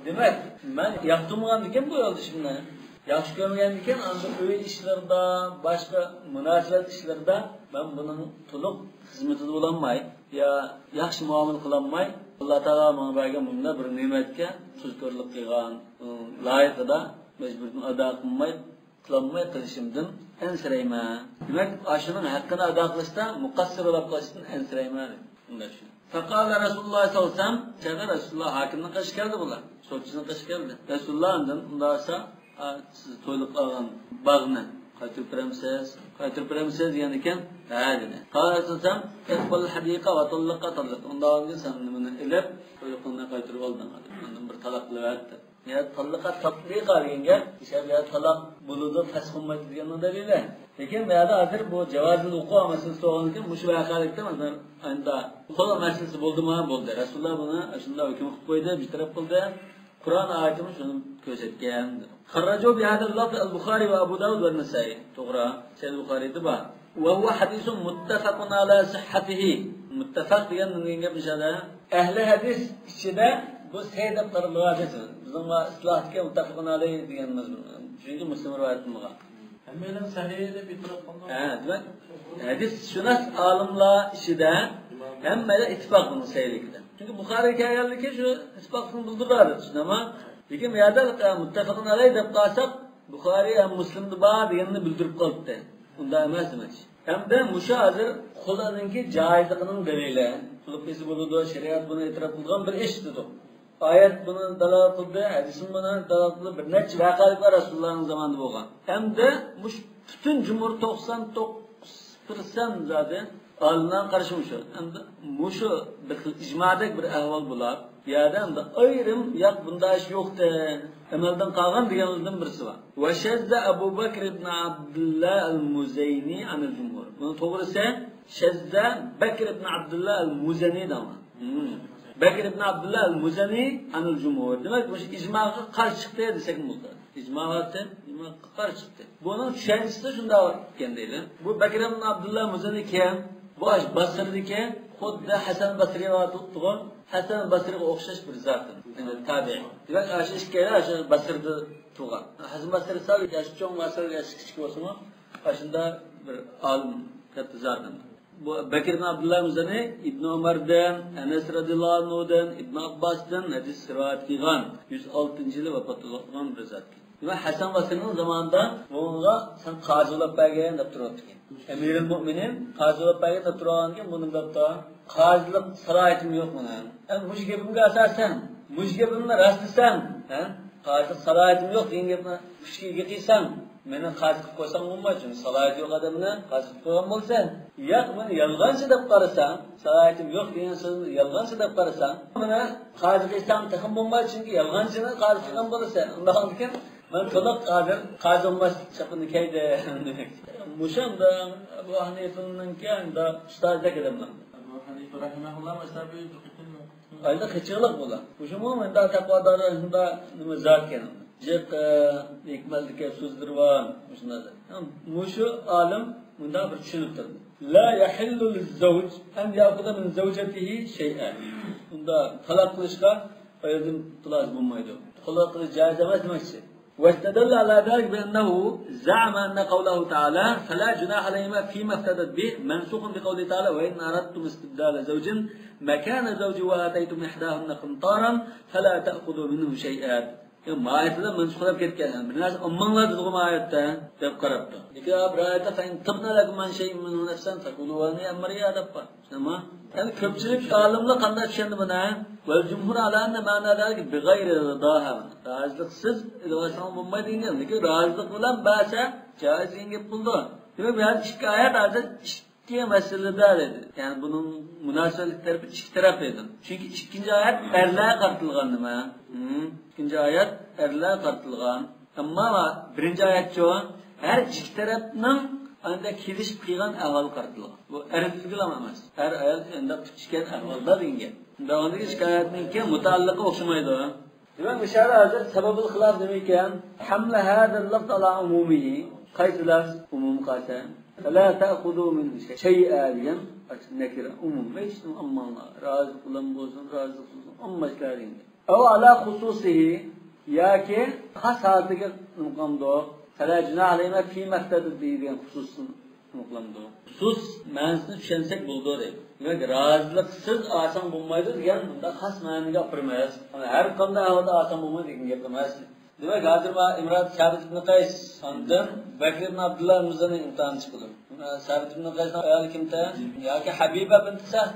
[SPEAKER 1] Demek ben yaptığımdan diken bu oldu şimdi. Yaxşı görmeyen diken anda öyle işlerde, başka münasebet işlerde ben bunun tuluq hizmetinde olanmay ya yaxşı muamele kılanmay. Allah Teala bana vergen bunda bir nimetke tuzkorluk kılgan layıkıda mecburun ada kılınmay kılışımdan ensireyme. Demek aşının hakkını ada kılışta mukassir olup kılıştın ensireyme. Bunlar şu. Fakala Resulullah sallallahu aleyhi ve sellem, çağır Resulullah hakimden kaç geldi bunlar? Sokçudan kaç geldi? Resulullah'ın bunlarsa siz toyluk algan bağını kaytırıp veremsiz diyendiken dedi. Kala Resulullah sallallahu aleyhi ve sellem, ekbal hadika ve tallaka tallak. Ondan önce sen bunu ilip toyluklarına kaytırıp aldın. Ondan bir talaklı verdi. Ya tallaka tatbika diyenge, işte ya talak buludu feshummaydı diyenin delili. Lekin bu yerda hozir bu javozil o'quv masalasi bo'lgandan mush vaqalikda masalan anda qo'l masalasi bo'ldimi? Bo'ldi. Rasululloh buni shunday hukm qilib qo'ydi, bitirib qildi. Qur'on oyatini shuni ko'rsatgan. Xarrajo bi hadal lafz al-Bukhari va Abu Dawud va Nasa'i. To'g'ri. Sahih Buxoriyda bor. Va huwa hadithun muttafaqun ala sihhatihi. Muttafaq degan nega bishada? Ahli hadis ichida bu sahih deb qaraladi. Bizning islohga muttafaqun alayhi degan mazmun. Chunki Muslim rivoyatini qilgan.
[SPEAKER 2] Hemen sahihde bitirip
[SPEAKER 1] demek hadis şunas alimlar işide hem de ittifak bunun sahihlikte. Çünkü Bukhari geldi şu ittifakını buldular ama lekin yada muttafaqun alayhi deb qalsak Bukhari ham Muslimda bor deganini bildirib qolibdi. Unda emas demak. Hem de mushazir qo'lidagi joizligining dalili. Qulubisi bo'ladi, shariat buni e'tirof qilgan bir ish dedi. Ayet bunu dalalat qildi, hadisin buni dalalat qildi. Bir necha vaqalar Rasulullohning zamonida bo'lgan. Hamda bütün cumhur 99% zaten olimlar qarshi hamda mushu bir ijmodagi bir ahvol bo'lar. Bu yerda hamda ayrim yo'q bunday ish yo'qdi. Amaldan qolgan deganlardan birisi bor. Va shazza Abu Bakr ibn Abdullah al-Muzayni anil jumhur. Buni to'g'risi shazza Bakr ibn Abdullah al-Muzani dama. Bakr ibn Abdullah al-Muzani anil jumhur. Demek bu icmaga qarshi chiqdi desak bo'ladi. Icmaga qarshi chiqdi. Bunun tushunchasi shunda ekan deydi. Bu Bakr ibn Abdullah al-Muzani kim? Bu Basridagi xuddi Hasan Basriga o'xshagan Hasan Basriga o'xshash bir zot. Yani tabi'i. Demek aşı ikkala aşı Basrida tug'an. Hasan Basri sal yashi cho'ng Basri yashi kichik bo'lsa-mu, ashunda bir olim katta zot. Bu Bakr ibn Abdullah al-Muzani İbn Umar'dan, Enes radhiyallohu anhu'dan, İbn Abbas'dan hadis rivoyat qilgan. 106-yili vafot bo'lgan bir zot. Ve Hasan Basri'nin zamanında bununla sen qazi bo'lib bergan deb turibdi. Emirul Mu'minin qazi bo'lib bergan deb turganki, buning da qazilik salohiyatim yo'q buni. Endi mush gapimga asosan, mush gapimni rastlasam, qazilik salohiyatim yo'q degan gapni kuchga qilsam, meni qazi qilib qo'ysam bo'lmaydi. Chunki salohiyati yo'q odamni qazi qilib qo'ygan bo'lsa, yo'q buni yolg'onchi deb qarasam, salohiyatim yo'q degan so'zni yolg'onchi deb qarasam, buni qazi qilsam taxim bo'lmaydi. Chunki yolg'onchini qazi qilgan bo'lsa, undan keyin ben to'liq qazi olmas chapini kaydi demek. Mushanda Abu Hanifa'nın kanda ustazdek adamlar.
[SPEAKER 2] Abu Hanifa rahimahullah mesela bir
[SPEAKER 1] ayda qichiqlik bo'lar. O'sha menda taqvodor shunda nima zot ekan. Jiq hikmatga so'zdirvan shunday. Mushu olim bunda bir tushunib turdi. La yahillu liz-zawj an ya'khudha min zawjatihi shay'an. Unda talaq qilishga o'zim tiloj bo'lmaydi. Talaq qilish joiz emas demakchi. واستدل على ذلك بأنه زعم أن قوله تعالى فلا جناح عليهما فيما افتدت به منسوخ بقوله تعالى وإن أردتم استبدال زوج مكان زوج وآتيتم إحداهن قنطارا فلا تأخذوا منه شيئا. ما ayetida mansuxlab ketgan. Bir narsa ummonlar degan oyatda deb qarabdi. Lekin bir oyatda fa in tabna lakum man shay'in minhu nafsan fakuluhu wa amriya deb bor. Nima? Yani ko'pchilik olimlar qanday tushundi buni? Vel jumhur ala anna ma'nadagi bi g'ayri ridaha. Raziliksiz ilvasan bo'lmaydi degan. Lekin razilik bilan ba'sa joiz gap bo'ldi. Demak bu ikki oyat hozir İki meselede dedi. Yani bunun münasebet tarafı iki taraf edi. Çünkü ikinci ayet erliğe kartılgan nima? İkinci ayet erliğe kartılgan. Ama birinci ayet şu her iki tarafның anda kelishib qilgan ahvol qartilgan. Bu erkaklar emas. Her ayol unda tushgan ahvolda deyilgan. Davomidagi shikoyatning mutaalliqi o'xshamaydi. Demak, ishara hozir sababul xilaf demaykan, hamla hadal lafz ala umumihi, qaysi lafz umum qasa. La ta'khudhu min shay'a degan nakira umum. Hech nima ammanlar. Rozi qilan bo'lsin, rozi qilsin, ammashlaring. Aw ala xususihi yoki xas holatiga muqamdo فلا جناح علينا فيما افتدت به degan xususni aniqlamdi. Xusus ma'nosini tushunsak bo'ldi. Demak, roziliksiz oson bo'lmaydi degan bunda xos ma'noga olib har qanday ahvolda oson bo'lmaydi degan gap emas. Demak, hozir ma Imron Sabit ibn Qays undan Bakr ibn Abdullah Muzani imtihon chiqdi. Sabit ibn Qaysning ayoli kimda? Yoki Habiba bint Sa'd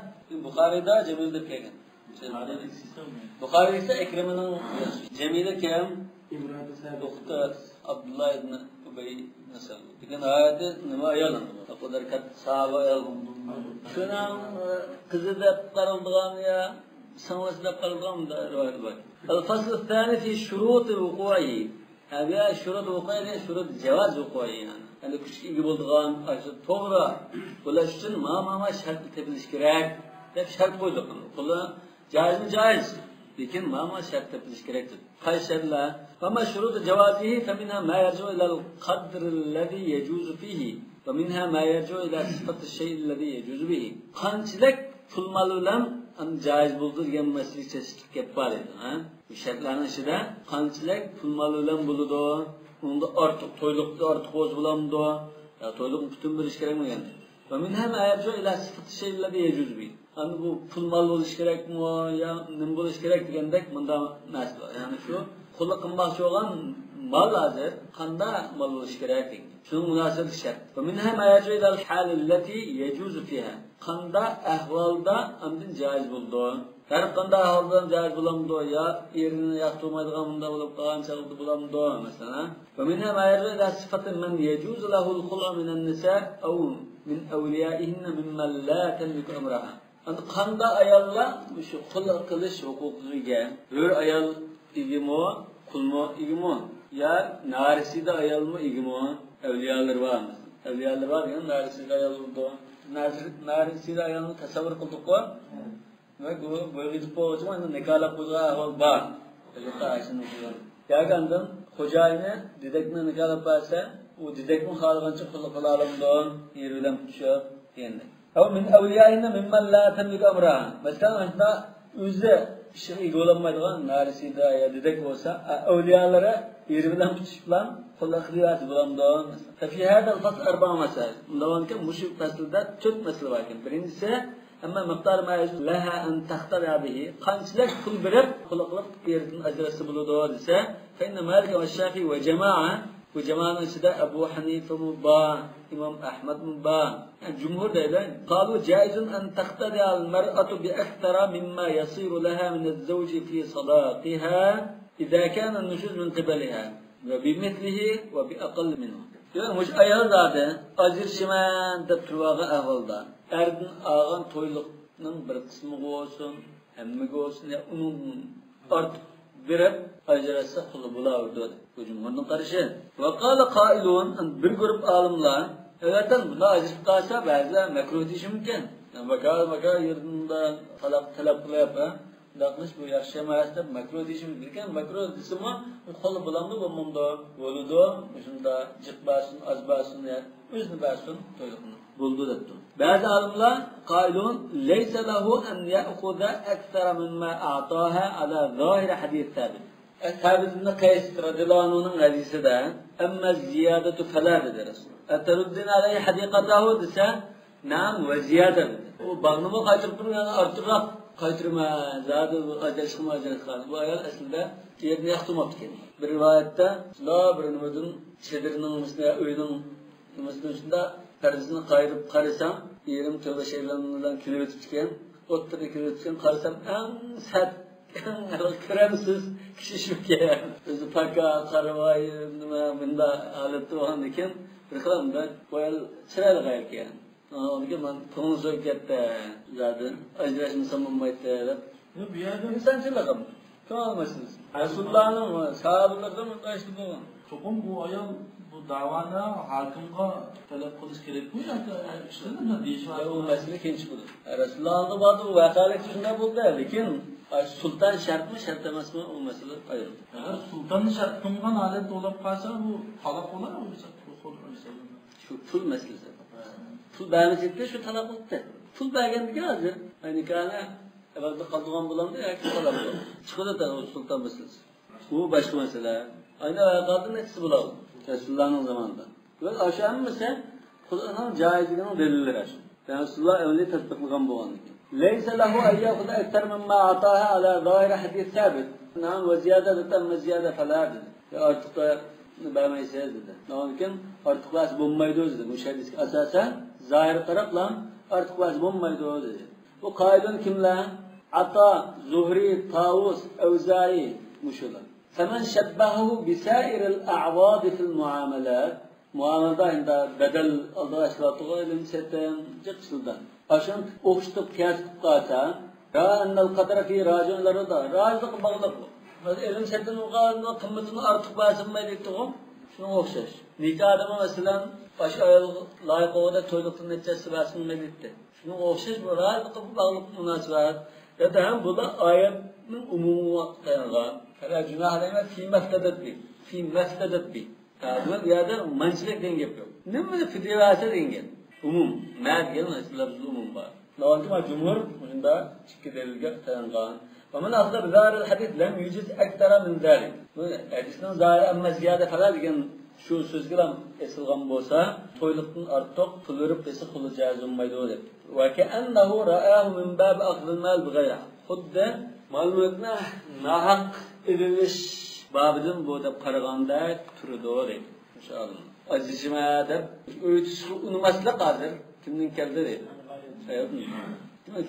[SPEAKER 1] Buxoriyda Jamil deb kelgan. Buxoriyda esa Ikrimaning Jamila kim? Imron Sabit Abdullah ibn Ubay ibn Salul. Lekin ayeti nima ayol? O kadar kat sahaba ayol. Şuna kızı da qaraldigan ya, sanglası da qaraldigan da rivoyat bor. Al-fasl ath-thani fi shurut al-wuqu'i. Hadi shurut al-wuqu'i, shurut javoz wuqu'i yani. Yani kuchga ega bo'ladigan, to'g'ri bo'lish uchun ma shart tepilish kerak deb shart qo'ydik. Bular joizmi joiz. Lekin ma shart tepilish kerak deb. Qayshalla وما شروط جوازه فمنها ما يرجع إلى القدر الذي يجوز فيه ومنها ما يرجع إلى صفة الشيء الذي يجوز به. Qanchalik pul mol bilan joiz bo'ldi degan masala chechlik gap bor edi, ha? Bu shartlarning ichida qanchalik pul mol bilan bo'ladi, unda ortiq to'yliqda ortiq o'z bilanmi, yo to'yliqni butun berish kerakmi endi? ومنها ما يرجع إلى صفة الشيء الذي يجوز به. Hani bu pul mol bo'lish kerakmi yo nima bo'lish kerak degandek bunda masala. Ya'ni shu qo'lga qilmoqchi bo'lgan mol hozir qanday mol bo'lishi kerak degan. Shuning munosabati shart. Va minha ma yajri al hal allati yajuzu fiha. Qanday ahvolda amdin joiz bo'ldi. Har qanday ahvolda joiz bo'lamdi yo erini yoqtirmaydigan bunda bo'lib qolgan chaqdi bo'lamdi masalan. Va minha ma yajri ila sifati man yajuzu lahu al khulu min an-nisa aw min awliyaihinna mimman la tamliku amraha. Qanday ayollar shu qul qilish huquqiga bir ayol igimo, kulmo igimo, ya narisida ayolmu igimo, evliyalar var mı? Evliyalar var ya, narisida ayol oldu. Narisida ayolunu tasavvur kıldık o. Ve bu böyle gidip olacak ama nikahla kulağı ahval var. Özellikle Ayşe'nin okuyor. Ya kandım, hocayını didekme nikahla yaparsa, o didekme halıgançı kulağı alımdan, yeriden tutuşuyor diyenler. Ama min evliyayına mimmen la temlik amraha. Mesela aslında özde şey igolamaydigan narisida ya dedek olsa evliyalara yeri bilan tutish bilan qo'llar qiliyati bo'lamdi. Fi hada al-fasl arba'a masail. Bundan keyin mushuk faslda 4 masala bor ekan. Birinchisi amma miqdar ma laha an tahtara bihi. Qanchalik pul berib qo'llar qilib yerdan ajratsa bo'ladi desa, fa inna Malik va Shafi'i va jamoa bu jamoaning ichida Abu Hanifa mubba, Imom Ahmad mubba, jumhur deydi. Qalu jaizun an taqtadi al-mar'atu bi akthara mimma yasiru laha min az-zawji fi sadaqiha idha kana an-nushuz min qibaliha wa bimithlihi wa bi aqall minhu. Yani mush ayol zade ajrşiman deb turvaga ahvolda. Erdin algan to'yliqning bir qismi bo'lsin, hammaga bo'lsin, ya uning ortiq berib ajrasa quli bo'lardi. Bu jumhurning qarashi. Va qala qailun bir guruh olimlar evatan bunda ajrib qolsa ba'zilar makruh deyishi mumkin. Baka yerda talab qilyap, daqlish bu yaxshi emas deb makruh deyishi mumkin. Lekin makruh desimi quli bo'lamdi bo'lmamdi, bo'ladi. Shunda jiq basin, az basin, o'zini basin to'yliqni bo'ldi debdi. Ba'zi olimlar qailun laysa lahu an ya'khudha akthara mimma a'taha ala zahir hadith thabit. Thabit ibn Qays radhiyallahu anhu'ning hadisida amma ziyadatu fala dedi Rasul. Ataruddin alayhi hadiqatahu desa nam va ziyada. O bag'nimi qaytirib turgan ortiqroq qaytirma zadi ajrashma ajrashgan. Bu ayol aslida yerni yaxtumabdi ekan. Bir rivoyatda bir nimadan chedirning misli uyning nimasida qarzini qayirib qarasam, yerim to'la shaylardan kulib o'tibgan, o'ttirib kulib o'tgan qarasam, eng sat, eng ko'ramsiz kishi shukan. O'zi paka qaravoy nima bunda holatda bo'lgan ekan, bir qilamda qo'yal chiroyli ekan. Onunki man to'ng'iz so'yib ketdi. Zadi ajrashmasam bo'lmaydi deb.
[SPEAKER 2] Bu yerda
[SPEAKER 1] İnsançılık ama. Kim almasınız? Resulullah'ın sahabelerden mutlaştı bu.
[SPEAKER 2] Çokum bu ayol bu davana hakimga talep qilish kerak bu ishlarni deyishlar.
[SPEAKER 1] Bu mesele ikinci budur. Resulullah'ın bazı vakalet şunda buldu. Lekin sultan şart mı şart emas mı o mesele ayrı.
[SPEAKER 2] Eğer sultanın şart kılgan alet olab qalsa bu talaq olar mı?
[SPEAKER 1] Şu pul meselesi. Pul beğenmesi etti, şu talak oldu. Pul beğendik hazır. Aynı kana evvelde kaldıgan bulandı ya ki talak oldu. Çıkıda da o sultan meselesi. Bu başka mesele. Aynı ayakadın etkisi bulalım. Resulullah'ın zamanında. Böyle aşağı mesela Kur'an'ın caizliğinin delilleri aşağı. Yani Resulullah evli tatbikliğin bu anlık. ليس له أن يأخذ أكثر مما أعطاها على ظاهر حديث ثابت. نعم وزيادة تم زيادة فلا dedi. Artık da vermeyiz dedi. Lakin artık bazı bombaydı dedi. Bu hadis asasen zahir tarafla artık bazı bombaydı dedi. Bu kaidun kimler? Ata, Zuhri, Tavus, Evzai muşular. Femen şebbahu bisairil a'vadi fil muamelat. Muamelada inde bedel aldığı aşılatığı ilim setten çıksıldan. Aşın okşutup kıyasıp kalsa ya ennel kadar fi racunları da razılık bağlık bu. Elim setten uğrağında kımmetini artık basınmaydık doğum. Şunu okşaş. Nikah adamı mesela baş ayol layık olada toyluktan neticesi basınmaydık. Şunu okşaş bu razılık bağlık münasibet. Ya da hem bu da ayetin umumu dayanığa. Fela günah aleyhine fi meftedet bi. Ya da mançilik denge yapıyor. Ne mi fidye verse denge? Umum. Mad gelin lafzı umum var. Lakin cumhur bunda çıkı delilge dayanığa. ومن أخذ بظاهر الحديث لم يجز أكثر من ذلك. Hadisinin zahiri ama ziyade falan diyen şu sözgülen esilgan bolsa, toyluktan artık pulurip esi kulu caiz olmaydı o dedi. وكأنه رآه من باب أخذ المال بغيره. Xuddi mal-mulkni nahaq edilish babidan bu deb qaraganda turdi o dedi. İnşallah. Azizime deb unutmaslik hozir kimning keldi dedi.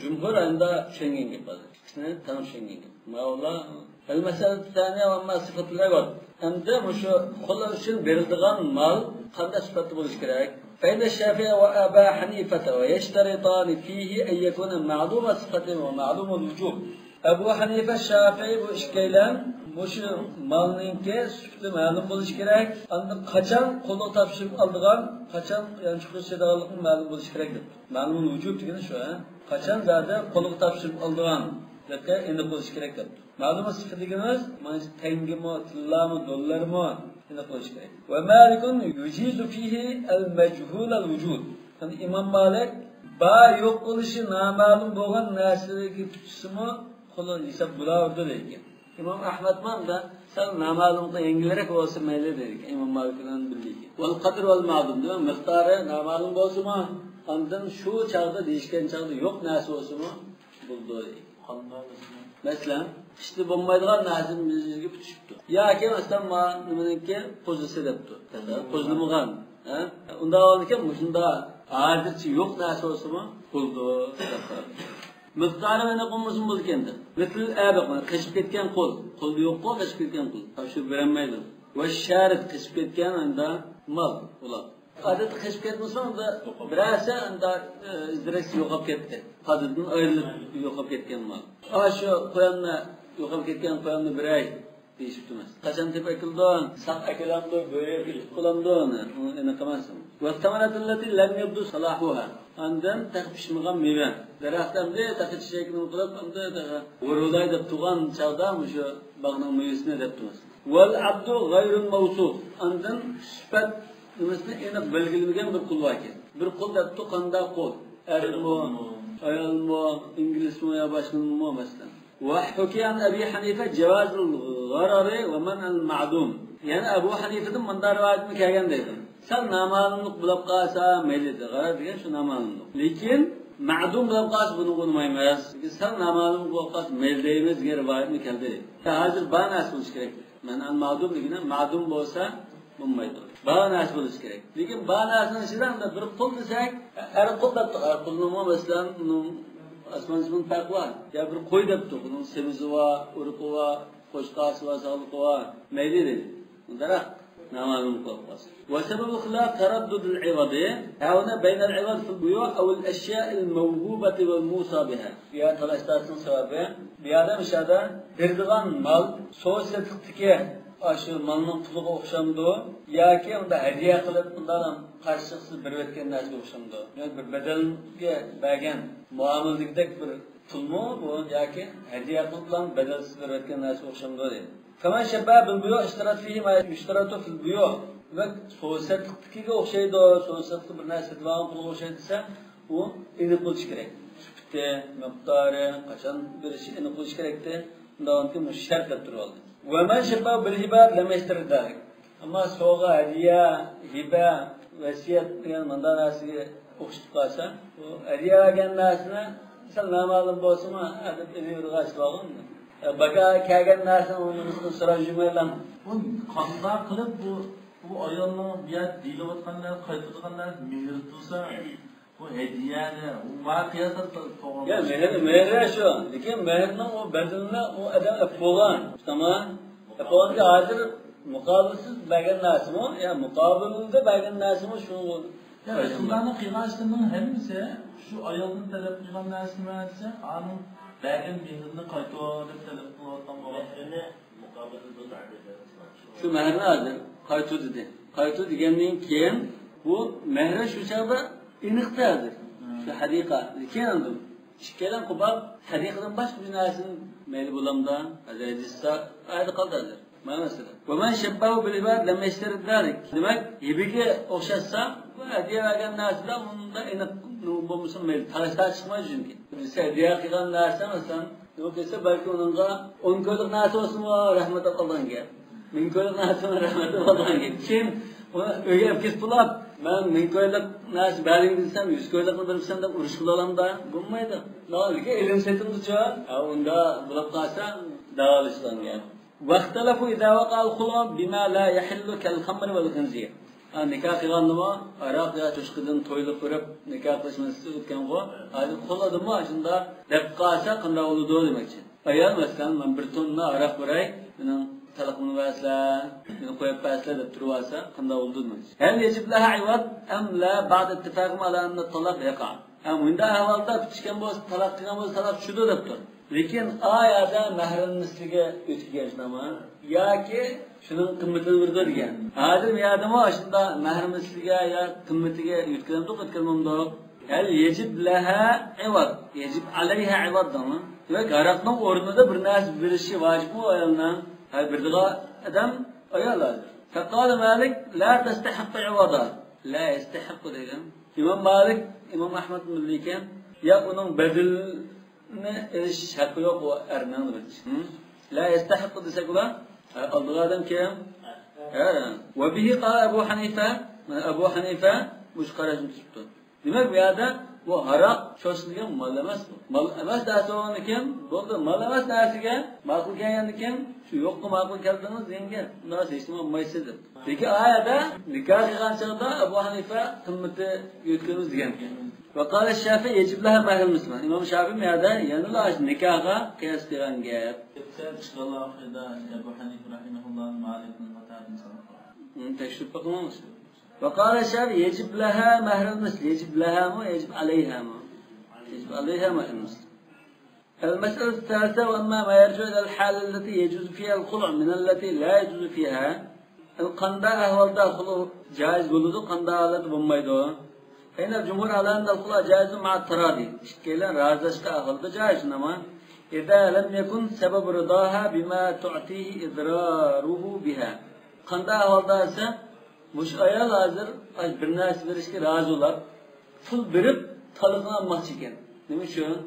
[SPEAKER 1] Cumhur anda şengen gibi bazı. İkisine tam şengen gibi. Mevla el-mesele taniye ve ma sıfatlar var. Hem de şu kullar için verildiğin mal qanday sıfatlı buluş gerek. فإن الشافعي وأبا حنيفة ويشترطان فيه أن يكون معلوم الصفة ومعلوم الوجوب. Ebu Hanife Şafii bu işkeylen bu şu malınki sütlü malum buluş gerek. Ancak kaçan kolu tapşırıp aldığan, kaçan yani çıkış edağlıkın malum buluş gerektir. Malumun vücub degeni şu ha. Kaçan zaten kolu tapşırıp aldığan zaten endi buluş gerektir. Malumun sıfır degeniz, tengi mi, tilla mı, dollar mı endi buluş gerek. Ve Malikun yucizu fihi el-mechhul el-vücud. Yani İmam Malik ba yok oluşu namalum boğan nesledeki tutusumu kolu hesap bulavurdu dedik. İmam Ahmet man da sen namalumda yengilerek olsa meyli dedik. İmam Malik'den bildik. Vel kadir vel ma'dum değil mi? Miktarı namalum olsa mı? Ondan şu çağda değişken çağda yok nasi olsa mı? Buldu dedik. Mesela işte bombaydılar nasim bizimki tutuşuptu. Ya ki mesela nimenki pozisi depti. Pozlumuğan. Onda olurken şunda adetçi yok nasi olsa mı? Buldu. Miktarı ve ne konmasın buldu kendi. Mesela abak kaçıp ketken kol. Kol yok kol kaçıp ketken kol. Tavşır verenmeydi. Ve şarit kaçıp ketken anda mal ulan. Adeti kaçıp ketmesin anda birası anda izdiresi yokap ketti. Kadının ayrılıp yokap ketken mal. Şu koyanla yokap ketken koyanla bir ay değişip durmaz. Kaçan tep ekildiğin, sak ekilandı, böyle ekilip kullandığı onu kamasın. Ve temanatilleti lem yabdu salahuha. Ondan takpişmiğen meyve. Daraxtan de takı çiçeğini kılıp anda da vurulay da tuğan çağda şu bağının meyvesine de tutmaz. Vel abdu gayrun mevsuf. Ondan sıfat mesela ene belgilmeyen bir kul var ki. Bir kul da tuğanda kul. Eril mu, ayal mu, İngiliz mu ya başka mu mesela. وحكي عن أبي حنيفة جواز الغرر ومنع المعدوم. Yani Ebu Hanife'nin mandar rivayet mi kâgen dedi. Sen namalımlık bulup kalsa meylidir. Garar diyen şu namalımlık. Lekin ma'dum bulup kalsa bunu konmayamaz. Sen namalımlık bulup kalsa meylideyimiz diye rivayet mi kâgen dedi. Hazır bana nasıl buluş gerektir. Yani ma'dum degine ma'dum bolsa bulmaydı. Bana nasıl buluş gerek. Lekin bana nasıl içinden de bir kul desek her kul da tutar. Kulluğuma mesela asmansızın farkı var. Ya bir koy depti. Bunun semizi var, urku var, koşkası var, sağlıkı var. Meyli dedi. Bunlara namazını kılmaz. Ve sebebi khilaf teraddudul ivadi. Havna beynel ivad fil buyu' ev el eşya'il mevhubeti vel musa biha. Ya talaştarsın sebebi. Bir adam işada verdiğin mal sosyetiki aşı malının puluğa okşamdı. Ya ki onda hediye kılıp bundan karşılıksız bir etken narsa okşamdı. Yani bir bedelge bergen muameledeki bir pulmu bu ya ki hediye kılıp bedelsiz bir etken narsa okşamdı dedi. Kaman şebba bil buyu' iştirat fihi ma yüşteratu fil buyu' ve sosyetlikiga o'xshaydi, sosyetli bir narsa devam puluğa o'xshaydi desa, u aniq bo'lishi kerak. Sufti, miqdori, qachon berishi aniq bo'lishi kerakdi. Undan keyin shart deb turib oldi. Ve men şebba bil hiba lam yashtarid. Amma sovg'a, hadiya, hiba, vasiyat degan manda narsaga o'xshab qolsa, u hadiya degan narsani misol noma'lum bo'lsa-mu, adab edirg'ash bo'lgan. Baga kelgan narsani uni so'rab yurmayman.
[SPEAKER 2] Bu qanday qilib bu ayolning biyat deylayotganlar, qaytadiganlar mehr tursa, bu hediyani, u voqeada to'g'ri.
[SPEAKER 1] Ya mehr shu. Lekin mehrning o bedelini o adam yapgan. Tamam. Yapganga hozir muqobilsiz bergan narsami? Ya muqobilda bergan narsami shu?
[SPEAKER 2] Ya Rasulullohning qilganlarining hammasi shu ayolning talab qilgan narsani desa, uning bergan mehrini qaytar deb talab qilayotgan bo'lgani muqobilda
[SPEAKER 1] Şu mehrni hozir qaytu dedi. Qaytu degandan keyin bu mehr shu chog'da aniqdir. Şu hadiqa. Lekin endi ikkalan qubab hadiqadan boshqa bir narsani mayli bo'lamda, azizsa ayda qoldirdi. Mana masala. Va man shabbahu bil ibad lam yashtarid dalik. Demak, yibiga o'xshatsa, hadiya bergan narsalar unda aniq bo'lmasa mayli talashlar chiqmaydi chunki. Desa hadiya qilgan narsa masalan, u desa balki uningga 10 ko'lik narsa bo'lsin-mi, rahmat Allohga. 1000 ko'lik narsa rahmat Allohga. Kim uyga kelib tulab, men 1000 ko'lik narsa bering desam, 100 ko'likni bersam deb urush qila olamda, bo'lmaydi. Nolga ilm setimdicha, unda bo'lib qolsa, davolashlangan. Vaqtalafu idza waqa'al khulab bima la yahillu kal khamr wal khinzir. Nikah qilgandimi, aroq ya to'shqidan to'ylib ko'rib nikah qilishmasi o'tgan bu. Hozir qo'ladimi, shunda deb qolsa qanday bo'ladi demoqchi. Ayol masalan, men bir tonna aroq beray, mening talaqmini vaslar, meni qo'yib paslar deb turib olsa, qanday bo'ladi demoqchi. Hal yajib laha iwad am la ba'd ittifaqim ala anna talaq yaqa. Bunda ahvolda bitishgan bo'lsa, talaq qilgan bo'lsa, talaq shuda deb tur. Lekin oyada mahrimligiga o'tganmi yoki shuning qimmatini birda degan. Hozir men adammo shunda mahrimligiga yo qimmatiga o'tganimda hal yajib laha iwad, yajib alayha iwadmi? Demak, aroqning o'rnida bir narsa berishi vojibmi ayoldan? Hal birdiga adam ayollar. Faqala Malik la tastahiq iwada. La yastahiq degan. İmam Malik, İmam Ahmad Milliken ya onun bedelini eriş hakkı yok o ermen bilir. La yastahiq desek ulan aldığı adam kim? Ve bihi qala Ebu Hanife bu çıkaracını tuttu. Demek bu yada bu harak çoğuşluğun mal emas bu. Mal emas dersi olan kim? Bu mal emas dersiga makul gelyen kim? Şu yok mu makul geldiniz zengin. Bunlar seçtim olmayısıdır. Peki ayada nikah kılgan çağda Ebu Hanife kımmeti yötkünüz diyen. Ve kâle Şafii yecib laha mahrul Müslüman. İmam Şafii meyada yanılaş nikaha kıyas kılgan gel.
[SPEAKER 2] Çıkallah eda Ebu Hanife rahimahullah'ın Malik'in hatadını sana.
[SPEAKER 1] Teşrif bakılmamış. Ve kâle Şafii yecib laha mahrul Müslüman. Yecib laha mı, yecib aleyha mı? Yecib aleyha mahrul Müslüman. المسألة الثالثة وأما ما يرجع إلى الحالة التي يجوز فيها الخلع من التي لا يجوز فيها القنداء أهوالda خلع جائز بولdu قنداء alet bulmaydı. فإن الجمهور على أن الخلع جائز مع التراضي. İşkeyle razılaştı ahvalda caiz ama إذا لم يكن سبب رضاها بما تعطيه إضراره بها. Qandaq ahvalda ise bu ayol hazır bir narsa berishga razı olib, pul berib talaqni olmoqchi ekan. Nima uchun?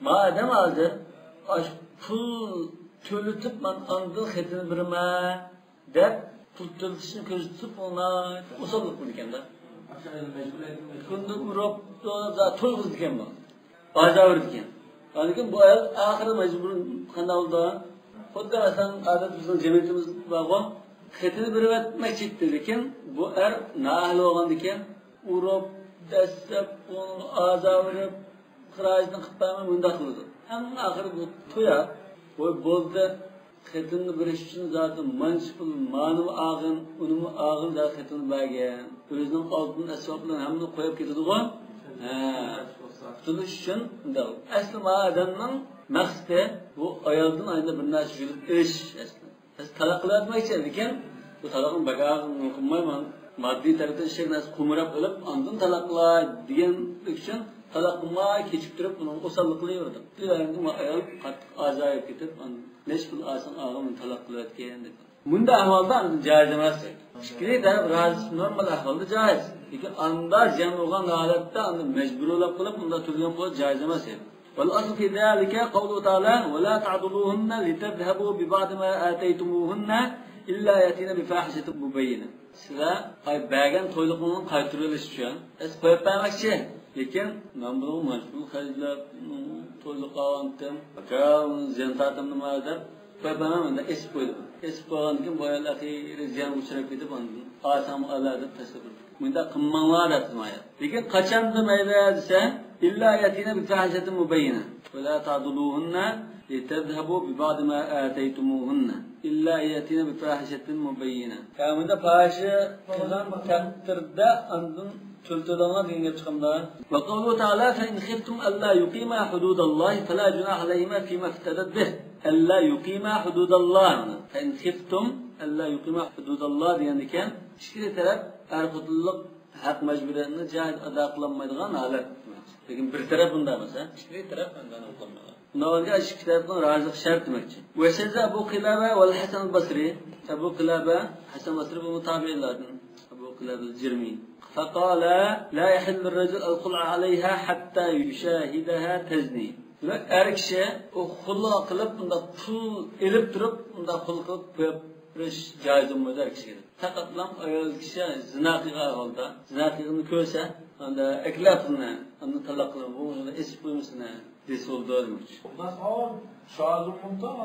[SPEAKER 1] Madem hazır pul töletip man andıl xetini birime deb pul töletishni ko'rsatib ona usullik bo'lgan da. Kunda urib to'yg'iz degan bu. Bajavr degan. Lekin bu ayol oxiri majbur qanday bo'ldi? Xuddi asan odat bizning jamiyatimiz bor. Xetini birib etmoqchi edi, lekin bu nahli bo'lgan ekan, urib dastlab uni azavurib Kırajdan kıtlamı mündak kıldı. En ahir bu toya, bu bozda xetinni birish uchun zaten manşpul, manım ağın, unum ağın da xetinni bergen. Özünün altın esvaplarını hamını koyup ketidi-go. Tutulish uchun unda. Asli adamning maqsadi bu ayoldan ayda bir narsa yulib ish asli. Biz talaq qilayotmaycha, lekin bu talaqni bag'ag'ini qilmayman. Maddiy tarafdan ishga narsa qo'mirab olib, ondan talaq qilay deganlik uchun talaq qilmay kechib turib, uni o'sallik qilaverdi. Endi u ayol qattiq azayib ketib, necha pul olsin og'im talaq qilayotgan dedi. Bunda ahvolda joiz emas. Fikriy taraf rozi normal ahvolda joiz. Lekin anda jam bo'lgan holatda uni majburlab qilib, unda turgan bo'lish joiz emas edi. والأصل في ذلك قوله تعالى ولا تعضلوهن لتذهبوا ببعض ما آتيتموهن إلا يأتين بفاحشة مبينة. Sizlar bergan to'yliqni qaytarilish uchun qo'yib bermoqchi. Lekin men buni majbur xarajlab to'yliq oldim. Bakalım zentardim nima deb qo'yib bermamda esib qo'ydim. Esib qo'ygandan keyin bu ayol axiri ziyon uchrab ketib ondan asam Allah deb tasavvur. Bunda qimmanlar aytmaya. Lekin qachonda mayda desa illa yatina bi fahishatin mubayyina. Va la ta'duluhunna litadhhabu bi ba'd ma ataytumuhunna illa yatina bi fahishatin mubayyina. Kamida fahisha qilgan taqdirda ondan tultulana degan gap chiqamda. Va qawlu ta'ala fa in khiftum alla yuqima hududallohi fala junaha alayhima fima iftadat bih. Alla yuqima hududalloh. Fa in khiftum alla yuqima hududalloh degan ekan, ikki taraf arqudulluq haq majburiyatni joiz ado qilinmaydigan holat. Lekin bir taraf bunda emas, ikki taraf bundan o'qilmaydi. Bunga ikki tarafdan rozilik shart demakchi. Wa shaza Abu Qilaba wal Hasan al-Basri, Abu Qilaba, Hasan al-Basri bu mutabi'lardan, Abu Qilaba al-Jirmi. فقال لا يحل الرجل الخلع عليها حتى يشاهدها تزني. Er kishi o xullo qilib unda pul elib turib unda xul qilib berish joiz emas er kishiga. Faqatlam ayol kishi zina qilgan holda, zina qilganini ko'rsa, unda aklafni, unda talaq qilib bu esib qo'ymasini desa bo'ladi.
[SPEAKER 2] Bas o shozim muntah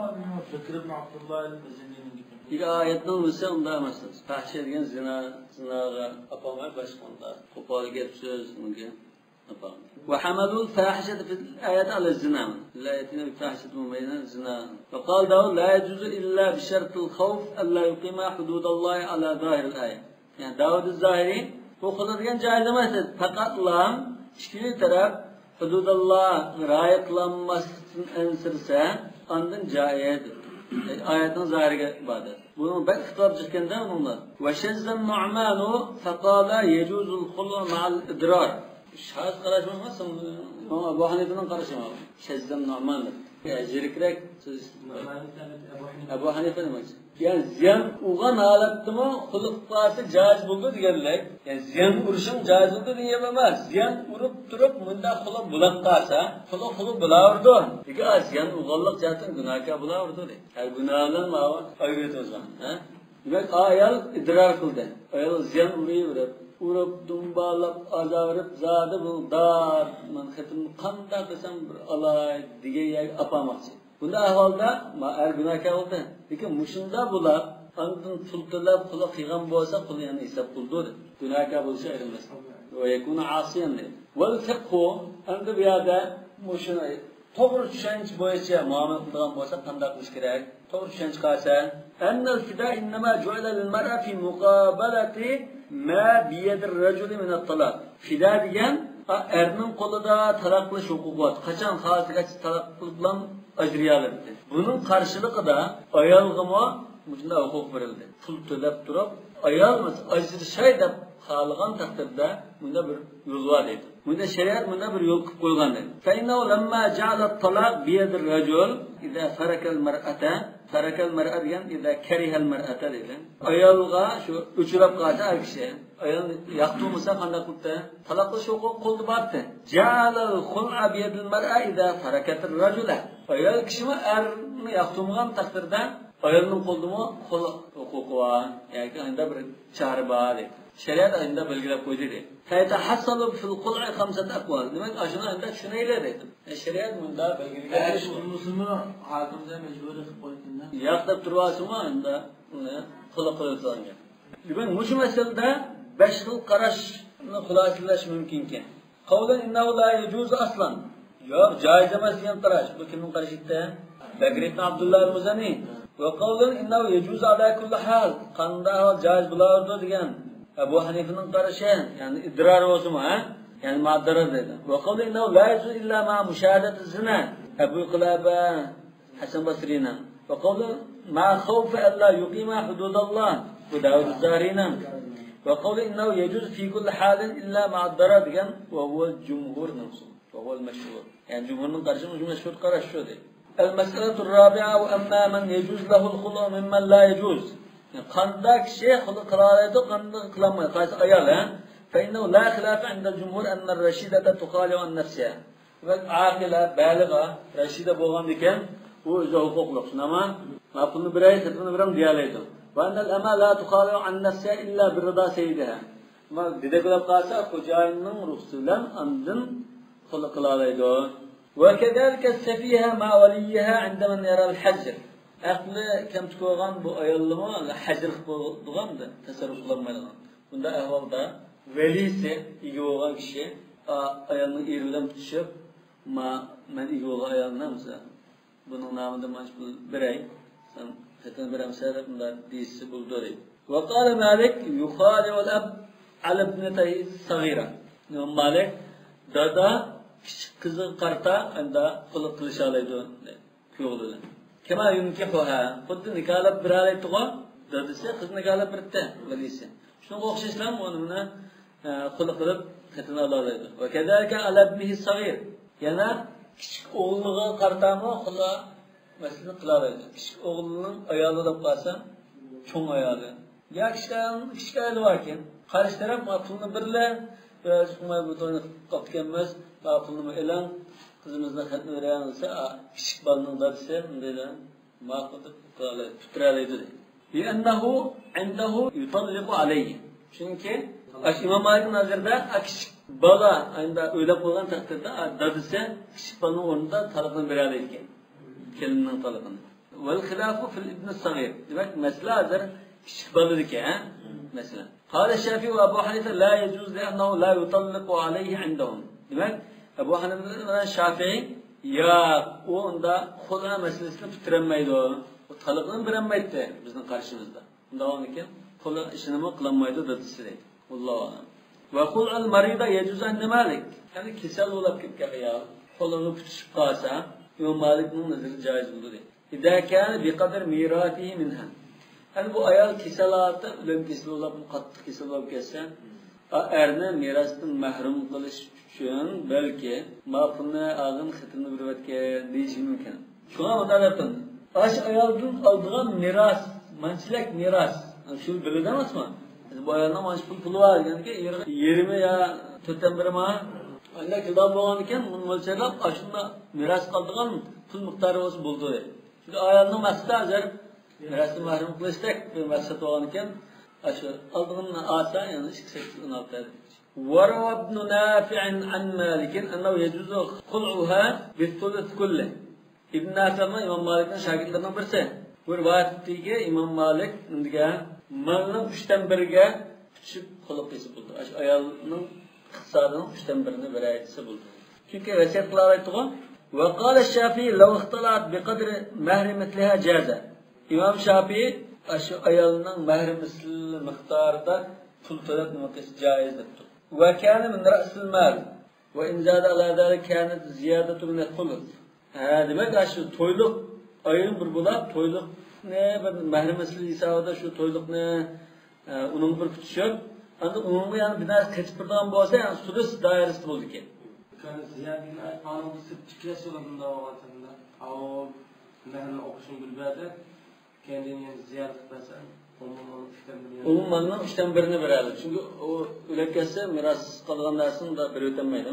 [SPEAKER 2] Fikr ibn Abdullah al-Bazinining
[SPEAKER 1] bir ayetdan bo'lsa unda emas. Fahsha degan zinaga apamay boshqanda. Qo'pol gap so'z unga apam. وحملوا الفاحشة في الآيات على الزنا لا يأتينا بفاحشة مبينة الزنا فقال داود لا يجوز إلا بشرط الخوف ألا يقيم حدود الله على ظاهر الآية. يعني داود الظاهري هو خلطان جائز ما يسد فقط لهم شكري طرف حدود الله راية لما انسرسا عندن جائز آياتنا ظاهرة ibadet. Bunun ben kitap çıkkanda onlar. وشذ النعمان فقال يجوز الخلع مع الإدرار. Şahit karışmamasın, ama bu Hanife'nin karışmıyor. Şezzem Nu'man'dır. Zirkrek, Ebu Hanife demek. Yani ziyan uğan halatta mı, kuluk parası caiz buldu diyorlar. Yani ziyan vuruşun caiz buldu diyememez. Ziyan vurup durup, bunda kuluk bulak kalsa, kuluk bulavurdu. Peki ziyan uğanlık zaten günahkar bulavurdu. Yani günahlan mı ayrıt o zaman. Demek ayal idrar kıldı. Ayal ziyan vuruyor. Urup, dumbalap, azarıp, zadı bu dar, manhatın kanda kısam bir alay, diye apamakçı. Bunda ahvalda, er günahkar oldu. Lekin muşunda bular, andın tultulab, kula kıygan bolsa, kula yani isap buldu. Günahkar bolsa ayrılmaz. Ve yekuna asiyan dedi. Vel fekhu, andı bir yada, muşuna, toğru düşenç boyacıya muamele kıldıgan bolsa, kanda kılış gerek. Toğru düşenç kalsa, ennel fida innema cu'ila lil mar'a fi muqabalati ma biyedir raculi minat talak. Fida degan erning qo'lida talaq qilish huquqi bor. Qachon xohlasa talaq qilib ajriyalardi. Buning qarshiligida ayolga bunday huquq berildi. Pul to'lab turib, ayol ajrishay deb xohlagan taqdirda bunda bir yo'l bor edi. Bunda shariat bunda bir yo'l qilib qo'ygan edi. Fa innahu lamma ja'ala at-talaq biyedir rajul idza faraka al-mar'ata faraka al-mar'a degan idza kariha al-mar'ata degan. Ayolga shu uchrab qolsa kishi ayol yoqtirmasa qanday qildi? Talaq qilish huquqi qo'lda bordi. Ja'ala al-khul'a biyadil mar'a idza farakat ar-rajula. Ayol kishimi erni yoqtirmagan taqdirda ayolning qo'ldimi qo'l huquqi bor. Yoki unda bir chora bor edi. Shariat unda belgilab qo'ydi dedi. Faytahassalu fil qul'i khamsat aqwal. Demak, ashuna unda tushunaylar dedi. Shariat bunda belgilab
[SPEAKER 2] musulmon hokimga majbur qilib qo'yganlar.
[SPEAKER 1] Yoqtab turasizmi unda uni qo'la qo'yilgan. Demak, mush masalada 5 xil qarashni xulosalash mumkin ekan. Qawlan innahu la yujuz aslan. Yo'q, joiz emas degan qarash. Bu kimning qarashidan? Bagri ibn Abdullah al-Muzani Ve kavlun innahu yecuz ala kulli hal. Qanda hal caiz bulardı degan Ebu Hanife'nin qarışı, yani idrar olsun ha? Yani maddarar dedi. Ve kavlun innahu la yecuz illa ma müşahadeti zina. Ebu Qilaba Hasan Basri'nin. Ve kavlun ma khawfa alla yuqima hududallah. Bu Davud Zahri'nin. Ve kavlun innahu yecuz fi kulli halin illa ma darar degan ve huve cumhur nafsu. Ve huve meşhur. Yani cumhurun qarışı meşhur qaraş şu dedi. المسألة الرابعة وأما من يجوز له الخلع ممن لا يجوز قندك شيء خلق قرارته قندك كلامه قاس أياله فإنه لا خلاف عند الجمهور أن الرشيدة تخالع عن نفسها عاقلة بالغة رشيدة بوغان ديكن وإذا حقوق لك نما ما كنا براي ختمنا برام دياليته وأن الأمة لا تخالع عن نفسها إلا برضا سيدها ما ديدك لقاسا كجاينن رخصلن أندن خلق قرارته وكذلك السفيهة مع وليها عندما يرى الحجر أقل كم تكون بو أيالما حجر بوغان ده تصرف قلمايدغان bunda ahvalda velisi igi olgan kişi ayağını eğrilen tutuşup men igi olgan ayağına mesela bunun namında manşbul birey sen zaten birey mesela bunlar diyisi buldu deyip ve kâle Malik yukhâli'ul ab ala ibnetihi sagira Malik dada küçük kızı karta anda kılık kılışalaydı kuyuğluğu kema yunkihuha kuddu nikalab bir alaytuğa dadisi kız nikalab birte velisi şunu okşayışlar mı onu buna kılık kılıp katına alaydı ve kezalike ala ibnihi sagir yana küçük oğluna karta mı kılığa mesela kılalaydı küçük oğlunun ayağını da kalsa çoğun ayağı ya küçük ayağı varken karşı taraf aklını birle çıkmaya bu tonu kapkenmez pulunu elan kızımızdan xatni verýänse kiçik balanyň darysy mundayla maqsady tutralaydy. Li'annahu indahu yutalliqu alayhi. Çünki İmam Malik'in nazarında kiçik bala anda öýläp bolgan takdirde dadysy kiçik balanyň ornunda talaqyny berýär eken. Keliniň talakyny. Wal khilafu fil ibn as-saghir. Demek mesele hazır kiçik baladaki ha? Mesela. Qala Şafii ve Ebu Hanife la yecuz li'annahu la yutalliqu alayhi indahum. Demek Ebu Hanife ve Şafii ya o onda xula meselesini bitirenmeydi o. O talıqını birenmeydi bizden karşımızda. Devam ekin xula işini mi kılanmaydı dedisi deydi. Allahu alem. Ve xul'al marida yecuz anne Malik. Yani kesel olap ketken ya. Xulunu tutuşup kalsa İmam Malik'in nazarı caiz buldu deydi. İdâ kâne bi kadar miratihi minha. Yani bu ayal kesalatı ölüm kesel olap katlı kesel olap kesse erni mirasdan mahrum qilish uchun balki ma'qulni ag'in xitini birvatga deyishi mumkin. Shuna madalapin. Ash ayoldan oldigan miras, manchilak miras. Shu biladi emasmi? Bu ayolning manch puli bor, ya'ni yerimi ya to'rtdan birimi Allah kitob bo'lgan ekan, buni mo'lchallab ashunda miras qoldigan pul miqdori bo'lsa bo'ldi. Chunki ayolning maqsadi azar mirasdan mahrum qilishdak bir maqsad bo'lgan ekan, aşı aldığının asa yani işkisinin altında. وروى ابن نافع عن مالك أنه يجوز خلعها بالثلث كله. İbn Nafi'nin İmam Malik'in şagirdlerinden birisi. Bu rivayetdeki İmam Malik indiga malning 3'ten 1'ge küçük xuluq qilib buldu. Ayolning iqtisodining 3'ten 1'ini beraytisi buldu. Çünkü vasiyat qilayotgan ve qala Şafii law ixtalat biqadri mahri mitliha jaza. İmam Şafii aşı ayolning mahri misli miqdorida pul to'latmoq joizdir. Ve kana min ra'sil mal ve in zada ala zalik kanat ziyadatu min al-khulq. Demek aşı toyluq ayın bir bulap toyluq ne bir mahri misli hisobida shu toyluqni uning bir tutuşup anda uningga yani binas ketib turgan bo'lsa yani sudus doirasida bo'ldi ekan.
[SPEAKER 3] Kan ziyadini qonunni tiklash yo'lida bo'lganda av nahni o'qishni bilmadi. Kendini ziyaret edersen
[SPEAKER 1] umumanning 3'ten 1'ini beradi. Çünkü o ülkesi miras kalgan dersin da bir ötenmeydi.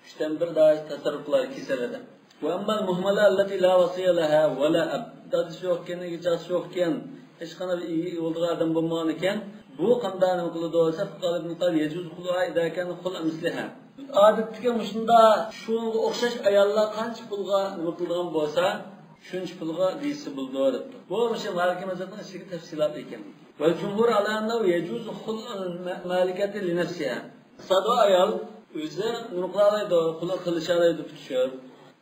[SPEAKER 1] 3'ten 1 daha tasarruflar kesiladi. Ve ammal muhmala allati la vasiya laha ve la abdad yokken, icaz yokken, hech qanday iyi olduğu adam bo'lmagan ekan, bu qanday qiladi bo'lsa, faqat misal yejuz xulu'a idza kana xul' misliha. Odatda shunda shunga o'xshash ayollar qancha pulga nima qilgan bo'lsa, shuncha pulga deysi bo'ldi debdi. Bu o'sha Maliki mazhabning ichidagi tafsilot ekan. Va jumhur ala annahu yejuz xul'ul malikati li nafsiha. Sado ayol o'zi nima qilaydi, xul qilishadi tutishib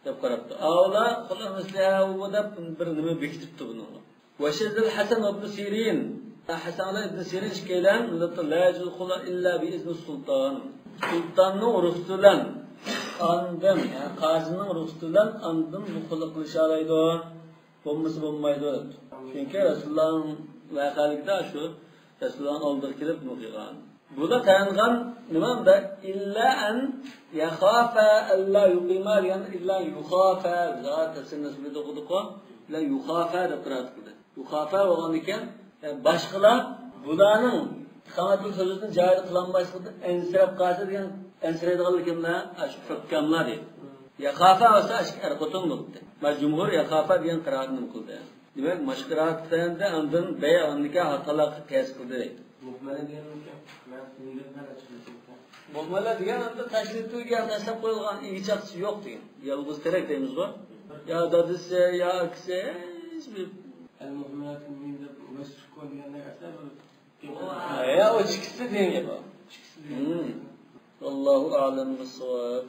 [SPEAKER 1] deb qarabdi. Avla xul misliha u deb bir nima bekitibdi buni. وشد الحسن بن سيرين حسن بن سيرين شكيلان لا يدخل إلا بإذن السلطان سلطان رسولان andın, yani qazının ruhsatidan andın buqulluq qilishalaydi. Bo'lmasa bo'lmaydi. Chunki Rasulullohning vaqaligida shu Rasulullohning oldiga kelib o'qigan. Buda tangan nimada illa an yakhafa alla yuqima yani illa yukhafa zat tafsirida o'qidik-ku. La yukhafa deb qira'at qildi. Yukhafa bo'lgan ekan, boshqalar bularning qamatul so'zini joyida qilinmasligida ensirab qolsa degan ensiraydiganligimlar shu hukkamlar edi. Yakhafa esa ashkar qotun bo'ldi. Va jumhur yakhafa degan qira'atni qildi. Demak, mashqiraatda andin bay'onlikka haqalaq qiyas qildi.
[SPEAKER 3] Muhmala deganlikka men sizga
[SPEAKER 1] muhmala degan anda tashlitga tashlab qo'yilgan igichaqchi yo'q degan. Yolg'iz terak deymiz-ku. Ya dadisi, ya akisi, hiçbir
[SPEAKER 3] al-muhmalat min deb masukun deganlar asar
[SPEAKER 1] ya o çıkısı degan gap. Allahu a'lam bis-savab.